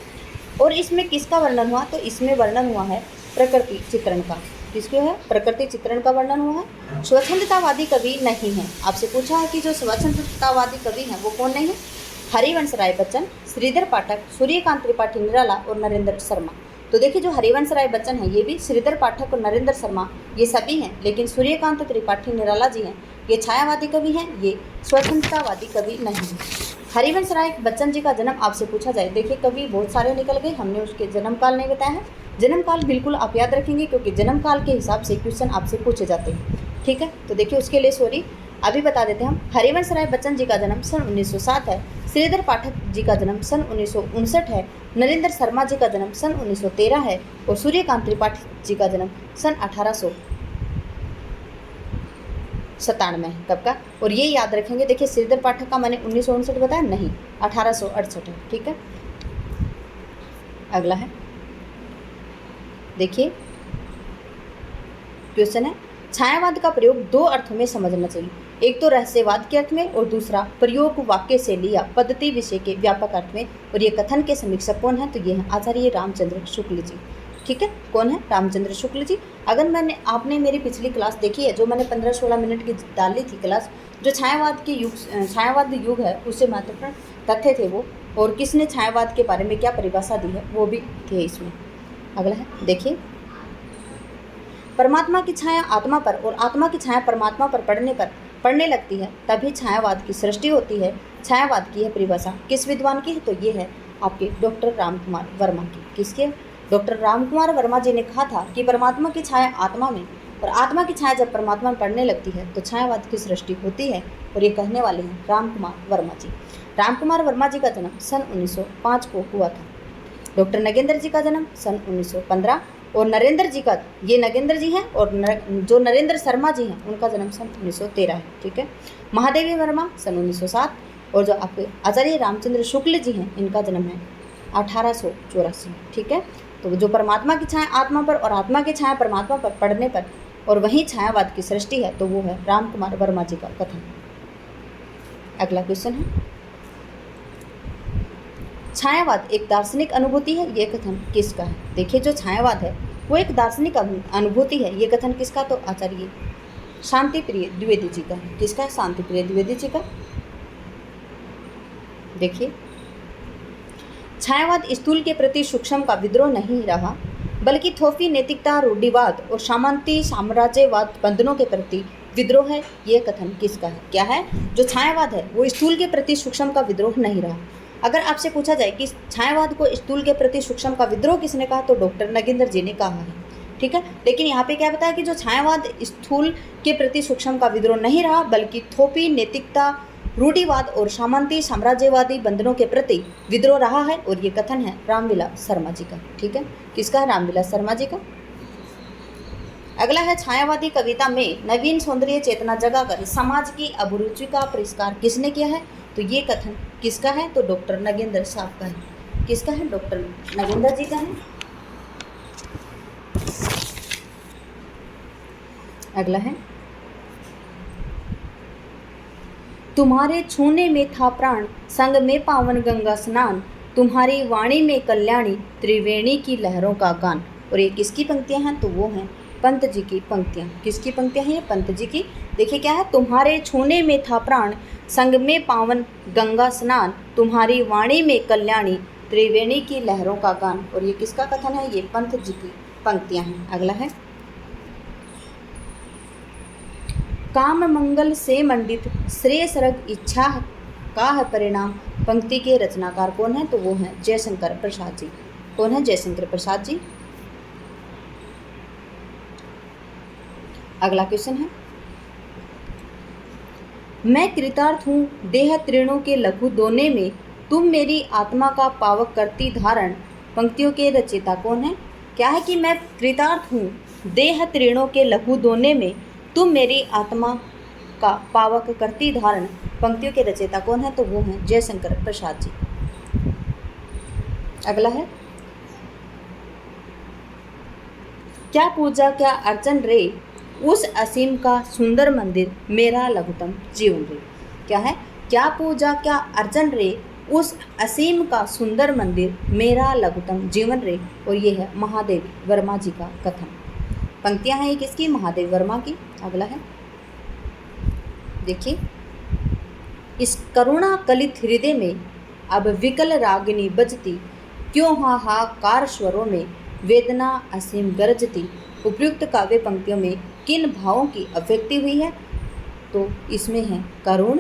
और इसमें किसका वर्णन हुआ? तो इसमें वर्णन हुआ है प्रकृति चित्रण का। किसके है? प्रकृति चित्रण का वर्णन हुआ है। स्वतंत्रतावादी कवि नहीं है। आपसे पूछा है कि जो स्वतंत्रतावादी कवि हैं वो कौन नहीं है? हरिवंश राय बच्चन, श्रीधर पाठक, सूर्यकांत त्रिपाठी निराला और नरेंद्र शर्मा। तो देखिए जो हरिवंश राय बच्चन है ये भी, श्रीधर पाठक और नरेंद्र शर्मा ये सभी हैं, लेकिन सूर्यकांत त्रिपाठी निराला जी हैं ये छायावादी कवि हैं, ये स्वतंत्रतावादी कवि नहीं है। हरिवंश राय बच्चन जी का जन्म आपसे पूछा जाए, देखिए कवि बहुत सारे निकल गए, हमने उसके जन्म काल नहीं बताया है। जन्म काल बिल्कुल आप याद रखेंगे क्योंकि जन्म काल के हिसाब से क्वेश्चन आपसे पूछे जाते हैं, ठीक है। तो देखिए उसके लिए सॉरी अभी बता देते हैं हम। हरिवंश राय बच्चन जी का जन्म सन 1907 है, श्रीधर पाठक जी का जन्म सन 1959 है, नरेंद्र शर्मा जी का जन्म सन 1913 है और सूर्यकांत त्रिपाठी जी का जन्म सन 1897 है। कब का? और ये याद रखेंगे, देखिए श्रीधर पाठक का मैंने 1959 बताया नहीं, 1868 है, ठीक है। अगला है, देखिए क्वेश्चन है, छायावाद का प्रयोग दो अर्थों में समझना चाहिए, एक तो रहस्यवाद के अर्थ में और दूसरा प्रयोग वाक्य से लिया पद्धति विषय के व्यापक अर्थ में। और ये कथन के समीक्षक कौन है? तो ये हैं आचार्य रामचंद्र शुक्ल जी, ठीक है। कौन है? रामचंद्र शुक्ल जी। अगर आपने मेरी पिछली क्लास देखी है जो मैंने 15-16 मिनट की डाली थी क्लास, जो छायावाद युग है उससे महत्वपूर्ण तथ्य थे वो, और किसने छायावाद के बारे में क्या परिभाषा दी है वो भी थे इसमें। अगला है, देखिए परमात्मा की छाया आत्मा पर और आत्मा की छाया परमात्मा पर पड़ने लगती है तभी छायावाद की सृष्टि होती है। छायावाद की यह परिभाषा किस विद्वान की है? तो ये है आपके डॉक्टर रामकुमार वर्मा की। किसके? डॉक्टर रामकुमार वर्मा जी ने कहा था कि परमात्मा की छाया आत्मा में और आत्मा की छाया जब परमात्मा में पड़ने लगती है तो छायावाद की सृष्टि होती है, और ये कहने वाले हैं रामकुमार वर्मा जी। रामकुमार वर्मा जी का जन्म सन 1905 को हुआ था। डॉक्टर नगेंद्र जी का जन्म सन 1915 और नरेंद्र जी का, ये नगेंद्र जी हैं, और जो नरेंद्र शर्मा जी हैं उनका जन्म सन 1913 है, ठीक है। महादेवी वर्मा सन 1907 और जो आपके आचार्य रामचंद्र शुक्ल जी हैं इनका जन्म है 1884, ठीक है। तो जो परमात्मा की छाया आत्मा पर और आत्मा की छाया परमात्मा पर पड़ने पर और वहीं छायावाद की सृष्टि है, तो वो है रामकुमार वर्मा जी का कथन। अगला क्वेश्चन है, छायावाद एक दार्शनिक अनुभूति है, ये कथन किसका है? देखिए जो छायावाद है वो एक दार्शनिक अनुभूति है, ये कथन किसका? तो आचार्य शांति प्रिय द्विवेदी जी का है। किसका है? शांति प्रिय द्विवेदी जी का। देखिए छायावाद स्थूल के प्रति सूक्ष्म का विद्रोह नहीं रहा, बल्कि थोपी नैतिकता, रूढ़िवाद और सामंती साम्राज्यवाद बंधनों के प्रति विद्रोह है, ये कथन किसका है? क्या है? जो छायावाद है वो स्थूल के प्रति सूक्ष्म का विद्रोह नहीं रहा। अगर आपसे पूछा जाए कि छायावाद को स्थूल के प्रति सूक्ष्म का विद्रोह किसने कहा, तो डॉक्टर नगेंद्र जी ने कहा है, ठीक है। लेकिन यहाँ पे क्या बताया कि जो छायावाद स्थूल के प्रति सूक्ष्म का विद्रोह नहीं रहा, बल्कि थोपी नैतिकता, रूढ़िवाद और सामंती साम्राज्यवादी बंधनों के प्रति विद्रोह रहा है, और ये कथन है रामविलास शर्मा जी का, ठीक है। किसका है? रामविलास शर्मा जी का। अगला है, छायावादी कविता में नवीन सौंदर्य चेतना जगाकर समाज की अभिरुचि का परिष्कार किसने किया है? तो ये कथन किसका है? तो डॉक्टर नगेंद्र साहब का है। किसका है? डॉक्टर नगेंद्र जी का है। अगला है, तुम्हारे छूने में था प्राण, संग में पावन गंगा स्नान, तुम्हारी वाणी में कल्याणी, त्रिवेणी की लहरों का गान। और ये किसकी पंक्तियां हैं? तो वो हैं पंत जी की पंक्तियां। किसकी पंक्तियां हैं? ये पंत जी की। देखिए क्या है, तुम्हारे छूने में था प्राण, संग में पावन गंगा स्नान, तुम्हारी वाणी में कल्याणी, त्रिवेणी की लहरों का गान। और ये किसका कथन है? ये पंत जी की पंक्तियां हैं। अगला है, काम मंगल से मंडित श्रेय सरग इच्छा का है परिणाम। पंक्ति के रचनाकार कौन है? तो वो हैं जयशंकर प्रसाद जी। कौन है? जयशंकर प्रसाद जी। अगला क्वेश्चन है, मैं कृतार्थ हूँ देह तृणों के लघु दोने में, तुम मेरी आत्मा का पावक करती धारण। पंक्तियों के रचयिता कौन है? क्या है कि मैं कृतार्थ हूँ देह तृणों के लघु दोने में, तुम मेरी आत्मा का पावक करती धारण। पंक्तियों के रचयिता कौन है? तो वो हैं जयशंकर प्रसाद जी। अगला है, क्या पूजा क्या अर्चन रे, उस असीम का सुंदर मंदिर मेरा लघुतम जीवन रे। क्या है? क्या पूजा क्या अर्चन रे, उस असीम का सुंदर मंदिर मेरा लघुतम जीवन रे। और ये है महादेवी वर्मा जी का कथन। पंक्तियां हैं ये किसकी, महादेव वर्मा की। अगला है, देखिए, इस करुणा कलित हृदय में अब विकल रागिनी बजती, क्यों हाहाकार स्वरों में वेदना असीम गरजती। उपयुक्त काव्य पंक्तियों में किन भावों की अभिव्यक्ति हुई है, तो इसमें है करुण,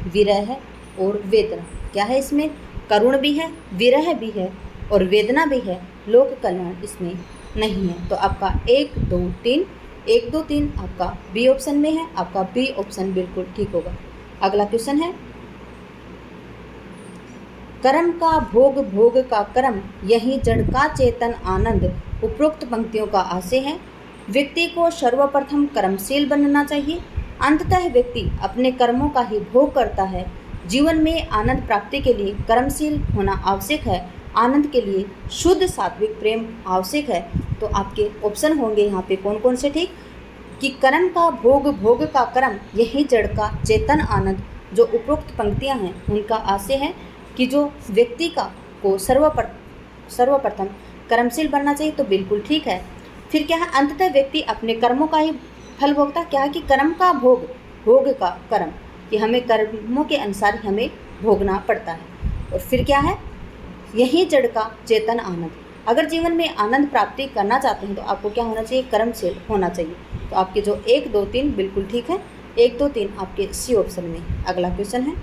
विरह और वेदना। क्या है इसमें, करुण भी है, विरह भी है और वेदना भी है, लोक कल्याण इसमें नहीं है। तो आपका 1 2 3 1 2 3 आपका बी ऑप्शन में है, आपका बी ऑप्शन बिल्कुल ठीक होगा। अगला क्वेश्चन है, कर्म का भोग भोग का कर्म, यही जड़ का चेतन आनंद। उपरोक्त पंक्तियों का आशय है, व्यक्ति को सर्वप्रथम कर्मशील बनना चाहिए। अंततः व्यक्ति अपने कर्मों का ही भोग करता है। जीवन में आनंद प्राप्ति के लिए कर्मशील होना आवश्यक है। आनंद के लिए शुद्ध सात्विक प्रेम आवश्यक है। तो आपके ऑप्शन होंगे यहाँ पे कौन कौन से ठीक, कि कर्म का भोग भोग का कर्म, यही जड़ का चेतन आनंद। जो उपरोक्त पंक्तियाँ हैं उनका आशय है कि जो व्यक्ति को सर्वप्रथम कर्मशील बनना चाहिए, तो बिल्कुल ठीक है। फिर क्या है, अंततः व्यक्ति अपने कर्मों का ही फल भोगता। क्या है कि कर्म का भोग भोग का कर्म, कि हमें कर्मों के अनुसार हमें भोगना पड़ता है। और फिर क्या है, यही जड़ का चेतन आनंद। अगर जीवन में आनंद प्राप्ति करना चाहते हैं तो आपको क्या होना चाहिए, कर्मशील होना चाहिए। तो आपके जो 1 2 3 बिल्कुल ठीक है, 1 2 3 आपके सी ऑप्शन में। अगला क्वेश्चन है,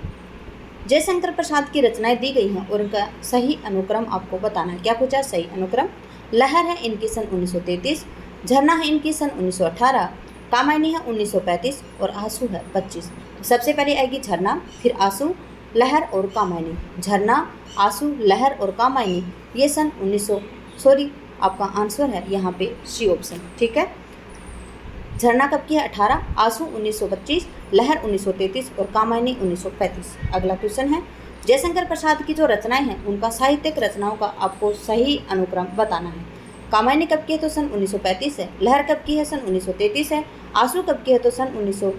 जयशंकर प्रसाद की रचनाएं दी गई हैं और उनका सही अनुक्रम आपको बताना है। क्या पूछा, सही अनुक्रम। लहर है इनकी सन 1933, झरना है इनकी सन 1918, कामायनी है 1935 और आंसू है 25। तो सबसे पहले आएगी झरना, फिर आंसू, लहर और कामायनी। झरना, आंसू, लहर और कामायनी ये सन 1900 आपका आंसर है यहाँ पे सी ऑप्शन, ठीक है। झरना कब की है, 18, आंसू 1925, लहर 1933 और कामायनी 1935। अगला क्वेश्चन है, जयशंकर प्रसाद की जो रचनाएं हैं उनका साहित्यिक रचनाओं का आपको सही अनुक्रम बताना है। कामायनी कब की है, तो सन 1935 है। लहर कब की है, सन 1933 है। आंसू कब की है, तो सन 1900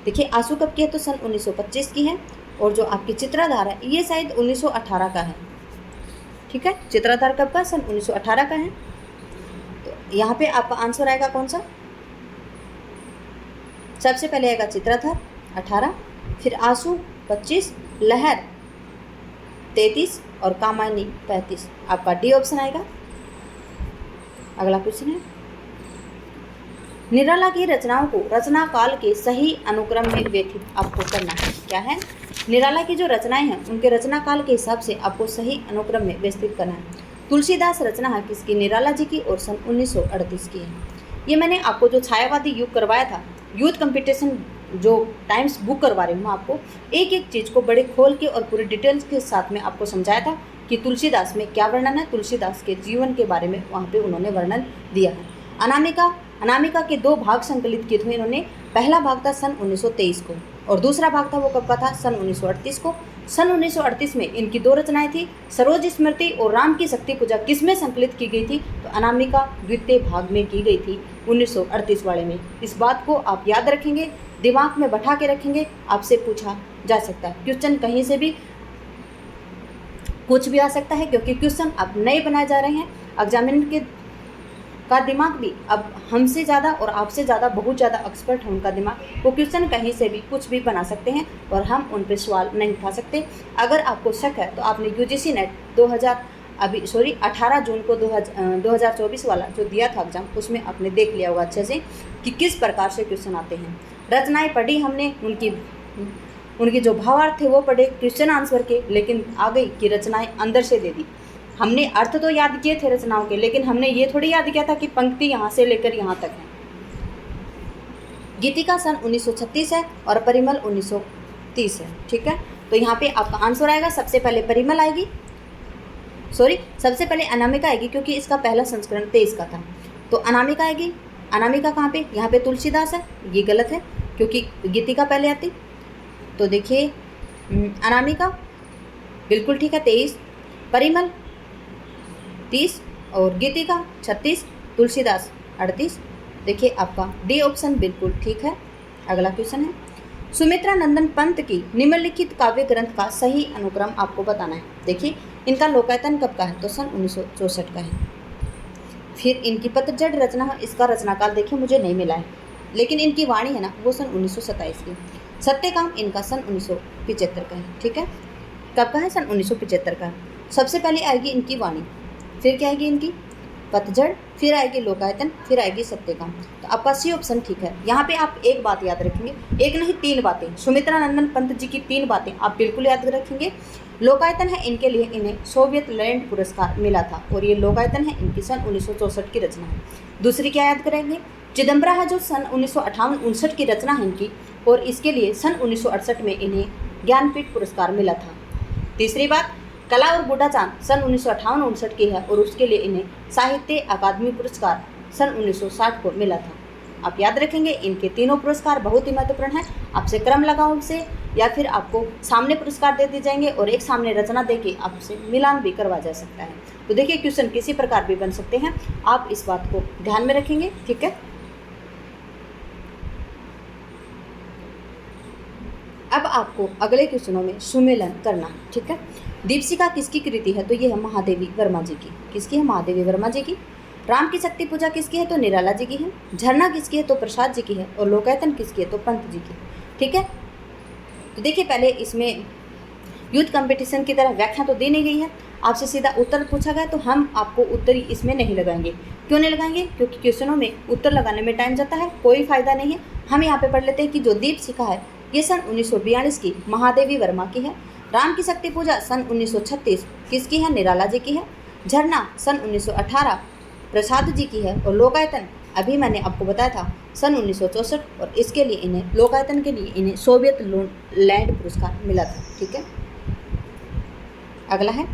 देखिए, आंसू कब की है, तो सन 1925 की है। और जो आपकी चित्राधार है ये शायद 1918 का है, ठीक है। चित्राधार कब का, सन 1918 का है। तो यहाँ पे आपका आंसर आएगा कौन सा, सबसे पहले आएगा चित्राधार 18, फिर आंसू 25, लहर 33 और कामायनी 35। आपका डी ऑप्शन आएगा। अगला क्वेश्चन है, निराला की रचनाओं को रचना काल के सही अनुक्रम में व्यथित आपको करना है। क्या है, निराला की जो रचनाएं हैं उनके रचना काल के हिसाब से आपको सही अनुक्रम में व्यवस्थित करना है। तुलसीदास रचना है किसकी, निराला जी की, और सन 1938 की है। ये मैंने आपको जो छायावादी युग करवाया था, यूथ कंपटीशन जो टाइम्स बुक करवा रही हूँ, आपको एक एक चीज़ को बड़े खोल के और पूरी डिटेल्स के साथ में आपको समझाया था कि तुलसीदास में क्या वर्णन है। तुलसीदास के जीवन के बारे में वहाँ पे उन्होंने वर्णन दिया है। अनामिका के 2 भाग संकलित किए थे इन्होंने। पहला भाग था सन 1923 को और दूसरा भाग था वो कब का था, सन 1938 को। सन 1938 में इनकी 2 रचनाएं थी, सरोज स्मृति और राम की शक्ति पूजा। किसमें संकलित की गई थी, तो अनामिका द्वितीय भाग में की गई थी 1938 वाले में। इस बात को आप याद रखेंगे, दिमाग में बैठा के रखेंगे, आपसे पूछा जा सकता है। क्वेश्चन कहीं से भी कुछ भी आ सकता है, क्योंकि क्वेश्चन अब नए बनाए जा रहे हैं। एग्जामिनर का दिमाग भी अब हमसे ज़्यादा और आपसे ज़्यादा बहुत ज़्यादा एक्सपर्ट है उनका दिमाग। वो क्वेश्चन कहीं से भी कुछ भी बना सकते हैं और हम उन पर सवाल नहीं उठा सकते। अगर आपको शक है तो आपने UGC नेट 18 जून को 2024 वाला जो दिया था एग्जाम, उसमें आपने देख लिया होगा अच्छे से कि किस प्रकार से क्वेश्चन आते हैं। रचनाएँ पढ़ी हमने, उनके जो भावार्थ थे वो पढ़े क्वेश्चन आंसर के, लेकिन आ गई कि रचनाएँ अंदर से दे दी। हमने अर्थ तो याद किए थे रचनाओं के, लेकिन हमने ये थोड़ी याद किया था कि पंक्ति यहाँ से लेकर यहाँ तक है। गीतिका सन 1936 है और परिमल 1930 है, ठीक है। तो यहाँ पे आपका आंसर आएगा, सबसे पहले परिमल आएगी, सबसे पहले अनामिका आएगी, क्योंकि इसका पहला संस्करण 23 का था। तो अनामिका आएगी। अनामिका कहाँ पे, यहाँ पे तुलसीदास है, ये गलत है क्योंकि गीतिका पहले आती। तो देखिए अनामिका बिल्कुल ठीक है 23, परिमल 30 और गीतिका 36, तुलसीदास 38। देखिए आपका डी ऑप्शन बिल्कुल ठीक है। अगला क्वेश्चन है, सुमित्रा नंदन पंत की निम्नलिखित काव्य ग्रंथ का सही अनुक्रम आपको बताना है। देखिए इनका लोकायतन कब का है, तो सन 1964 का है। फिर इनकी पतझड़ रचना, इसका रचनाकाल देखिए मुझे नहीं मिला है, लेकिन इनकी वाणी है ना वो सन 1927 की। सत्यकाम इनका सन 1975 का है। ठीक है, कब का है, सन 1975 का। सबसे पहले आएगी इनकी वाणी, फिर क्या आएगी इनकी पतझड़, फिर आएगी लोकायतन, फिर आएगी सत्यकाम। तो आपका सी ऑप्शन ठीक है। यहाँ पे आप एक बात याद रखेंगे, एक नहीं 3 बातें, सुमित्रा नंदन पंत जी की 3 बातें आप बिल्कुल याद रखेंगे। लोकायतन है इनके लिए इन्हें सोवियत लैंड पुरस्कार मिला था, और ये लोकायतन है इनकी सन 1964 की रचना है। दूसरी क्या याद करेंगे, चिदम्बरा है जो सन 1958-59 की रचना है इनकी, और इसके लिए सन 1968 में इन्हें ज्ञानपीठ पुरस्कार मिला था। तीसरी बात, कला और बूढ़ा चांद सन 1958-59 की है, और उसके लिए इन्हें साहित्य अकादमी पुरस्कार सन 1960 को मिला था। आप याद रखेंगे इनके तीनों पुरस्कार बहुत ही महत्वपूर्ण हैं। आपसे क्रम लगाओ से, या फिर आपको सामने पुरस्कार दे दिए जाएंगे और एक सामने रचना देके आपसे मिलान भी करवा जा सकता है। तो देखिए क्वेश्चन किसी प्रकार भी बन सकते हैं, आप इस बात को ध्यान में रखेंगे। ठीक है, अब आपको अगले क्वेश्चनों में सुमेलन करना है। ठीक है, दीपशिखा किसकी कृति है, तो ये है महादेवी वर्मा जी की। किसकी है, महादेवी वर्मा जी की। राम की शक्ति पूजा किसकी है, तो निराला जी की है। झरना किसकी है, तो प्रसाद जी की है। और लोकायतन किसकी है, तो पंत जी की। ठीक है, तो देखिए पहले इसमें यूथ कंपटीशन की तरह व्याख्या तो दी नहीं गई है, आपसे सीधा उत्तर पूछा गया, तो हम आपको उत्तर इसमें नहीं लगाएंगे। क्यों नहीं लगाएंगे, क्योंकि क्वेश्चनों में उत्तर लगाने में टाइम जाता है, कोई फायदा नहीं है। हम यहाँ पे पढ़ लेते हैं कि जो दीपशिखा है ये सन 1942 की महादेवी वर्मा की है। राम की शक्ति पूजा सन 1936 किसकी है, निराला जी की है। झरना सन 1918 प्रसाद जी की है। और लोकायतन अभी मैंने आपको बताया था सन 1964, और इसके लिए इन्हें लोकायतन के लिए इन्हें सोवियत लैंड पुरस्कार मिला था। ठीक है, अगला है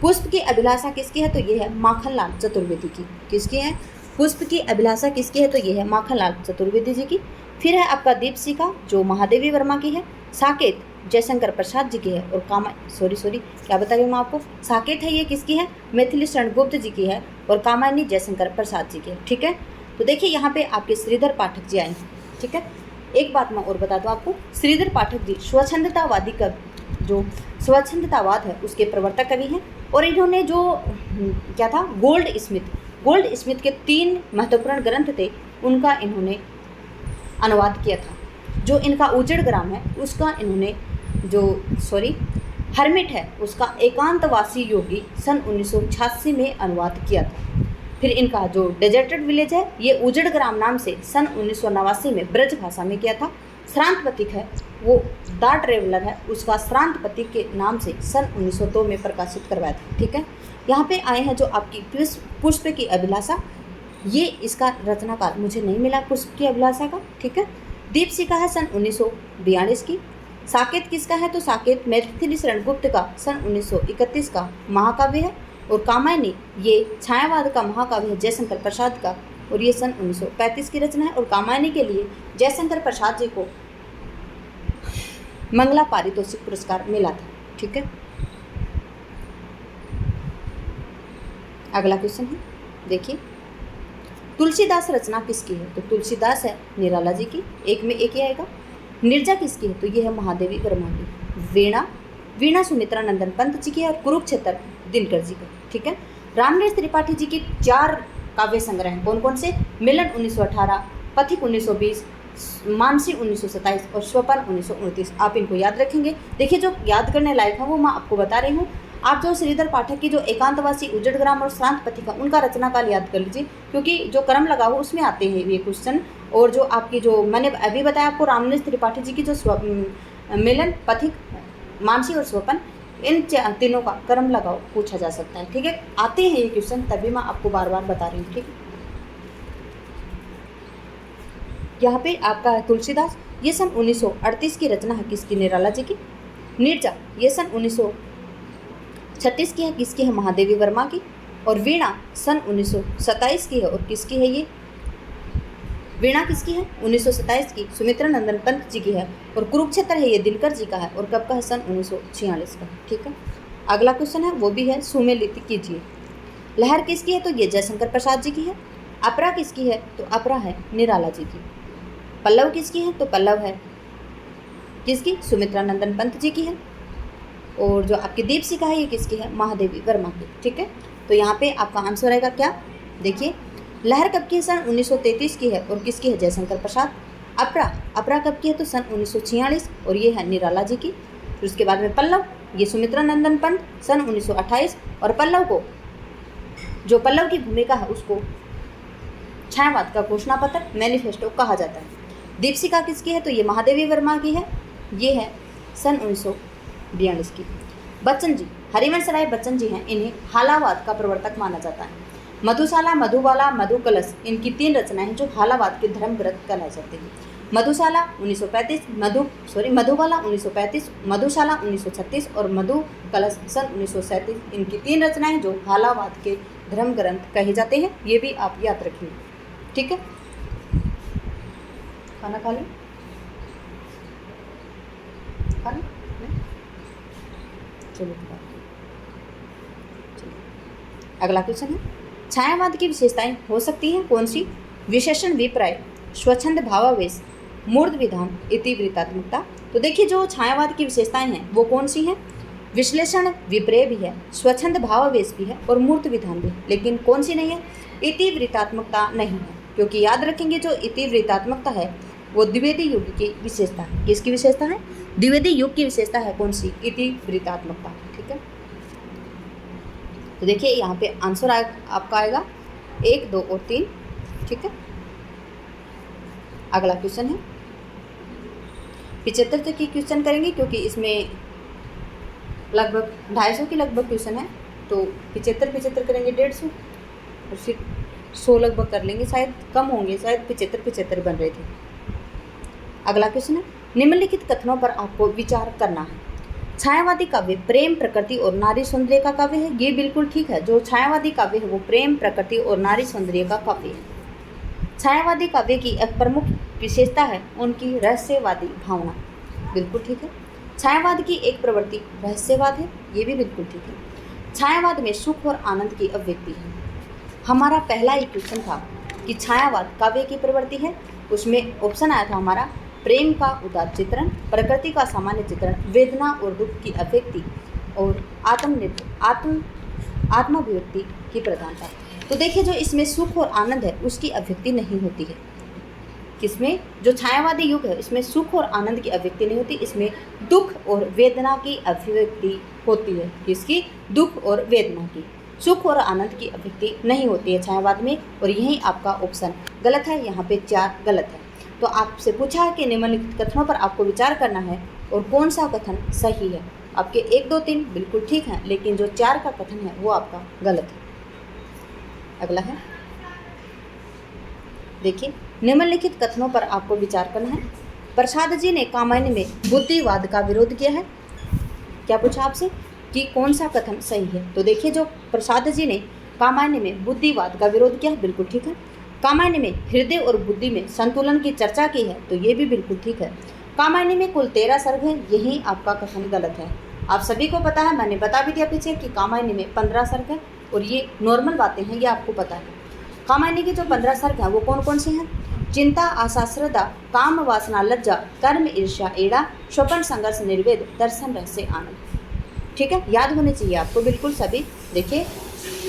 पुष्प की अभिलाषा किसकी है, तो ये है माखनलाल चतुर्वेदी की। किसकी है, पुष्प की अभिलाषा किसकी है, तो ये है माखनलाल चतुर्वेदी जी की। फिर है आपका दीपशिखा जो महादेवी वर्मा की है। साकेत जयशंकर प्रसाद जी की है। और क्या बता रही हूँ मैं आपको, साकेत है ये किसकी है, मैथिली शरण गुप्त जी की है। और कामायनी जयशंकर प्रसाद जी की है। ठीक है, तो देखिए यहाँ पे आपके श्रीधर पाठक जी आए हैं। ठीक है, एक बात मैं और बता दूँ आपको, श्रीधर पाठक जी स्वच्छंदतावादी कवि, जो स्वच्छंदतावाद है उसके प्रवर्तक कवि हैं। और इन्होंने जो क्या था, गोल्ड स्मिथ के 3 महत्वपूर्ण ग्रंथ थे, उनका इन्होंने अनुवाद किया था। जो इनका उजड़ ग्राम है उसका इन्होंने हर्मिट है उसका एकांतवासी योगी सन 1986 में अनुवाद किया था। फिर इनका जो डेजर्टेड विलेज है ये उजड़ ग्राम नाम से सन 1989 में ब्रज भाषा में किया था। श्रांत प्रतीक है वो द ट्रेवलर है, उसका श्रांत प्रतीक के नाम से सन 1902 में प्रकाशित करवाया था। ठीक है, यहाँ पे आए हैं जो आपकी पुष्प की अभिलाषा, ये इसका रचनाकाल मुझे नहीं मिला पुष्प की अभिलाषा का। ठीक है, दीपशिखा है सन 1942 की। साकेत किसका है, तो साकेत मैथिली शरण गुप्त का सन 1931 का महाकाव्य है। और कामायनी ये छायावाद का महाकाव्य है जयशंकर प्रसाद का, और ये सन 1935 की रचना है। और कामायनी के लिए जयशंकर प्रसाद जी को मंगला पारितोषिक पुरस्कार मिला था। ठीक है, अगला क्वेश्चन है, देखिए तुलसीदास रचना किसकी है, तो तुलसीदास है निराला जी की, एक में एक ही आएगा। निर्जा किसकी है, तो ये है महादेवी वर्मा की। वीणा सुमित्रा नंदन पंत जी की है। और कुरुक्षेत्र दिनकर जी का। ठीक है, रामनेश त्रिपाठी जी की 4 काव्य संग्रह हैं, कौन कौन से, मिलन 1918, पथिक 1920, मानसी 1927 और स्वपन 1929। आप इनको याद रखेंगे। देखिए जो याद करने लायक है वो मैं आपको बता रही हूँ। आप जो श्रीधर पाठक की जो एकांतवासी उजड़ ग्राम और श्रांत पथिका उनका रचनाकाल याद कर लीजिए, क्योंकि जो क्रम लगा हो उसमें आते हैं ये क्वेश्चन। और जो आपकी जो मैंने अभी बताया आपको रामनेश त्रिपाठी जी की जो मिलन, पथिक, मानसी और स्वपन, इन तीनों का क्रम लगाओ पूछा जा सकता है। ठीक है, आते हैं ये क्वेश्चन, तभी मैं आपको बार बार बता रही हूँ। ठीक है, यहाँ पे आपका है तुलसीदास, ये सन 1938 की रचना है किसकी, निराला जी की। निर्जा ये सन 1936 की है, किसकी है, महादेवी वर्मा की। और वीणा सन 1927 की है, और किसकी है ये, वीणा किसकी है, 1927 की सुमित्रा नंदन पंत जी की है। और कुरुक्षेत्र है ये दिनकर जी का है, और कब का है, सन 1946 का। ठीक है, अगला क्वेश्चन है वो भी है सुमेलित कीजिए। लहर किसकी है, तो ये जयशंकर प्रसाद जी की है। अपरा किसकी है, तो अपरा है निराला जी की। पल्लव किसकी है, तो पल्लव है किसकी, सुमित्रा नंदन पंत जी की है। और जो आपकी दीपशिखा है ये किसकी है, महादेवी वर्मा की। ठीक है, तो यहाँ पे आपका आंसर आएगा क्या, देखिए लहर कब की है, सन 1933 की है और किसकी है, जयशंकर प्रसाद। अपरा कब की है, तो सन 1946 और ये है निराला जी की। फिर उसके बाद में पल्लव, ये सुमित्रा नंदन पंत सन 1928 और पल्लव को, जो पल्लव की भूमिका है उसको छायावाद का घोषणा पत्र मैनिफेस्टो कहा जाता है। दीपशिखा किसकी है, तो ये महादेवी वर्मा की है, ये है सन 1942 की। बच्चन जी, हरिवंश राय बच्चन जी हैं, इन्हें हालावाद का प्रवर्तक माना जाता है। मधुशाला, मधुबाला, मधुकलश इनकी 3 रचनाएं हैं जो हालावाद के धर्म ग्रंथ कहलाई जाती हैं। मधुशाला 1935, मधुबाला 1935, मधुशाला 1936 और मधुकलश सन 1937 इनकी 3 रचनाएं जो हालावाद के धर्म ग्रंथ कहे जाते हैं। ये भी आप याद रखिए। ठीक है, खाना खा लें, खा लें, चलो अगला क्वेश्चन है, छायावाद की विशेषताएं हो सकती हैं कौन सी, विशेषण विपर्य, स्वच्छंद भावावेश, मूर्त विधान, इतिवृत्तात्मकता। तो देखिए जो छायावाद की विशेषताएं हैं वो कौन सी हैं, विश्लेषण विपर्य भी है, स्वच्छंद भावावेश भी है और मूर्त विधान भी है, लेकिन कौन सी नहीं है, इतिवृत्तात्मकता नहीं है, क्योंकि याद रखेंगे जो इतिवृत्तात्मकता है वो द्विवेदी युग की विशेषता है। किसकी विशेषता है, द्विवेदी युग की विशेषता है कौन सी, इतिवृत्तात्मकता। ठीक है, तो देखिए यहाँ पे आंसर आपका आएगा 1, 2 और 3। ठीक है, अगला क्वेश्चन है 75 तक की क्वेश्चन करेंगे क्योंकि इसमें लगभग 250 की लगभग क्वेश्चन है, तो 75 करेंगे 150 और फिर 100 लगभग कर लेंगे, शायद कम होंगे, शायद 75 बन रहे थे। अगला क्वेश्चन है, निम्नलिखित कथनों पर आपको विचार करना है। छायावादी काव्य प्रेम, प्रकृति और नारी सौंदर्य का काव्य है, ये बिल्कुल ठीक है। जो छायावादी काव्य है वो प्रेम, प्रकृति और नारी सौंदर्य का काव्य है। छायावादी काव्य की एक प्रमुख विशेषता है उनकी रहस्यवादी भावना, बिल्कुल ठीक है। छायावाद की एक प्रवृत्ति रहस्यवाद है, ये भी बिल्कुल ठीक है। छायावाद में सुख और आनंद की अभिव्यक्ति है। हमारा पहला ही क्वेश्चन था कि छायावाद काव्य की प्रवृत्ति है, उसमें ऑप्शन आया था हमारा प्रेम का उदार चित्रण, प्रकृति का सामान्य चित्रण, वेदना और दुख की अभिव्यक्ति और आत्माभिव्यक्ति की प्रधानता। तो देखिए जो इसमें सुख और आनंद है उसकी अभिव्यक्ति नहीं होती है। किसमें, जो छायावादी युग है इसमें सुख और आनंद की अभिव्यक्ति नहीं होती, इसमें दुख और वेदना की अभिव्यक्ति होती है। किसकी, दुख और वेदना की, सुख और आनंद की अभिव्यक्ति नहीं होती है छायावाद में, और यही आपका ऑप्शन गलत है, यहाँ पे 4 गलत है। तो आपसे पूछा है कि निम्नलिखित कथनों पर आपको विचार करना है और कौन सा कथन सही है। आपके 1, 2, 3 बिल्कुल ठीक हैं, लेकिन जो 4 का कथन है वो आपका गलत है। अगला है, देखिए निम्नलिखित कथनों पर आपको विचार करना है। प्रसाद जी ने कामायनी में बुद्धिवाद का विरोध किया है। क्या पूछा आपसे कि कौन सा कथन सही है, तो देखिए जो प्रसाद जी ने कामायनी में बुद्धिवाद का विरोध किया है बिल्कुल ठीक है। कामायनी में हृदय और बुद्धि में संतुलन की चर्चा की है, तो ये भी बिल्कुल ठीक है। कामायनी में कुल 13 सर्ग हैं, यही आपका कथन गलत है। आप सभी को पता है, मैंने बता भी दिया पीछे कि कामायनी में 15 सर्ग हैं, और ये नॉर्मल बातें हैं, ये आपको पता है। कामायनी के जो 15 सर्ग हैं वो कौन कौन से हैं, चिंता, आशा, श्रद्धा, काम, वासना, लज्जा, कर्म, ईर्ष्या, एड़ा, स्वपन, संघर्ष, निर्वेद, दर्शन, रहस्य, आनंद। ठीक है, याद होने चाहिए आपको बिल्कुल सभी। देखिए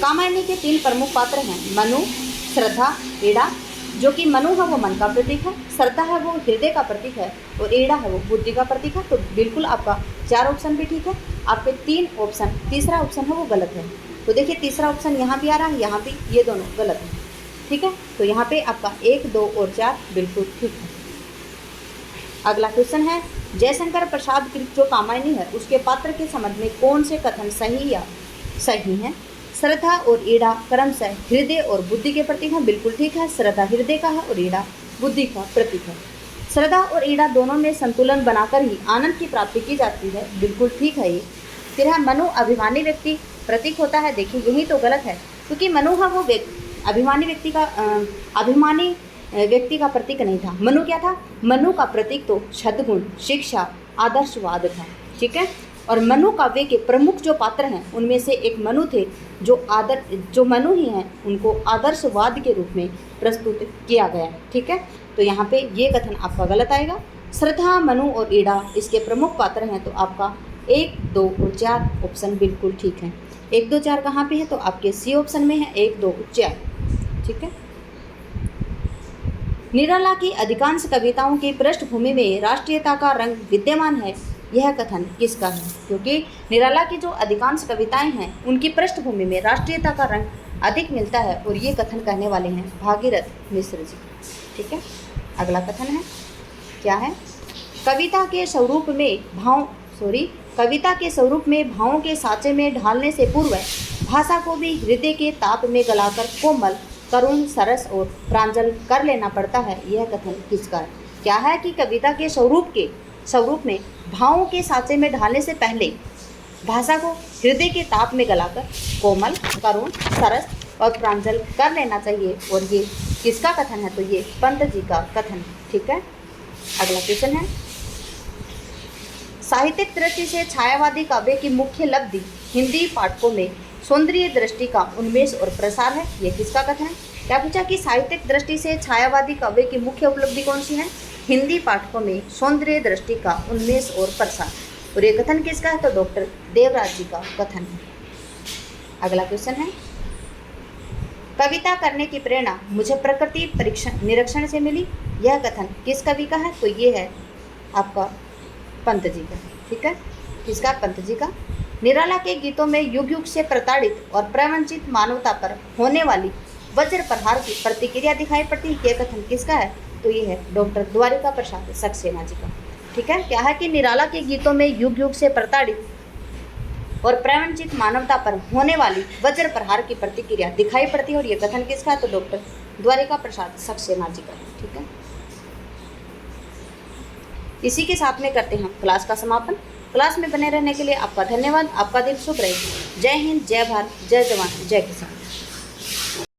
कामायनी के 3 प्रमुख पात्र हैं, मनु, श्रद्धा, एड़ा। जो कि मनु है वो मन का प्रतीक है, श्रद्धा है वो हृदय का प्रतीक है, और एड़ा है वो बुद्धि का प्रतीक है। तो बिल्कुल आपका 4 ऑप्शन भी ठीक है, आपके 3 ऑप्शन, तीसरा ऑप्शन है वो गलत है। तो देखिए तीसरा ऑप्शन यहाँ भी आ रहा है, यहाँ भी, ये दोनों गलत है। ठीक है, तो यहाँ पे आपका 1, 2 और 4 बिल्कुल ठीक है। अगला क्वेश्चन है, जयशंकर प्रसाद की जो कामायनी है उसके पात्र के संबंध में कौन से कथन सही या सही हैं। श्रद्धा और ईड़ा क्रमशः हृदय और बुद्धि के प्रतीक हैं, बिल्कुल ठीक है। श्रद्धा हृदय का है और ईड़ा बुद्धि का प्रतीक है। श्रद्धा और ईड़ा दोनों में संतुलन बनाकर ही आनंद की प्राप्ति की जाती है, बिल्कुल ठीक है ये। फिर है मनु अभिमानी व्यक्ति प्रतीक होता है, देखिए यही तो गलत है, क्योंकि मनु है वो अभिमानी व्यक्ति का प्रतीक नहीं था। मनु क्या था, मनु का प्रतीक तो सद्गुण, शिक्षा, आदर्शवाद था। ठीक है, और मनु काव्य के प्रमुख जो पात्र हैं उनमें से एक मनु थे, जो मनु ही हैं उनको आदर्शवाद के रूप में प्रस्तुत किया गया है। ठीक है, तो यहाँ पे ये कथन आपका गलत आएगा। श्रद्धा, मनु और ईड़ा इसके प्रमुख पात्र हैं, तो आपका 1, 2 और 4 ऑप्शन बिल्कुल ठीक है। 1, 2, 4 कहाँ पे है? तो आपके सी ऑप्शन में है 1, 2 और 4। ठीक है। निराला की अधिकांश कविताओं की पृष्ठभूमि में राष्ट्रीयता का रंग विद्यमान है, यह कथन किसका है? क्योंकि निराला की जो अधिकांश कविताएं हैं उनकी पृष्ठभूमि में राष्ट्रीयता का रंग अधिक मिलता है, और ये कथन कहने वाले हैं भागीरथ मिश्र जी। ठीक है। अगला कथन है, क्या है? कविता के स्वरूप में भावों के साँचे में ढालने से पूर्व भाषा को भी हृदय के ताप में गलाकर कोमल, करुण, सरस और प्रांजल कर लेना पड़ता है, यह कथन किसका है? क्या है कि कविता के स्वरूप में भावों के साँचे में ढालने से पहले भाषा को हृदय के ताप में गलाकर कोमल, करुण, सरस और प्रांजल कर लेना चाहिए, और ये किसका कथन है? तो ये पंत जी का कथन है। ठीक है। अगला क्वेश्चन है, साहित्यिक दृष्टि से छायावादी काव्य की मुख्य लब्धि हिंदी पाठकों में सौंदर्य दृष्टि का उन्मेष और प्रसार है, यह किसका कथन है? क्या पूछा कि साहित्यिक दृष्टि से छायावादी काव्य की मुख्य उपलब्धि कौन सी है? हिंदी पाठकों में सौंदर्य दृष्टि का उन्मेष और प्रसार, और ये कथन किसका है? तो डॉक्टर देवराज जी का कथन है। अगला क्वेश्चन है, कविता करने की प्रेरणा मुझे प्रकृति निरीक्षण से मिली, यह कथन किस कवि का है? तो ये है आपका पंत जी का। ठीक है। किसका? पंत जी का। निराला के गीतों में युग युग से प्रताड़ित और प्रवंचित मानवता पर होने वाली वज्र प्रहार की प्रतिक्रिया दिखाई पड़ती है, यह कथन किसका है? तो ये है डॉक्टर द्वारिका प्रसाद सक्सेना जी का। ठीक है। क्या है कि निराला के गीतों में युग युग से प्रताड़ित और प्रवंचित मानवता पर होने वाली वज्र प्रहार की प्रतिक्रिया दिखाई पड़ती है, और यह कथन किसका है? तो डॉक्टर द्वारिका प्रसाद सक्सेना जी का। ठीक है। इसी के साथ में करते हैं हम क्लास का समापन। क्लास में बने रहने के लिए आपका धन्यवाद। आपका दिन शुभ रहे। जय हिंद, जय भारत, जय जवान, जय किसान।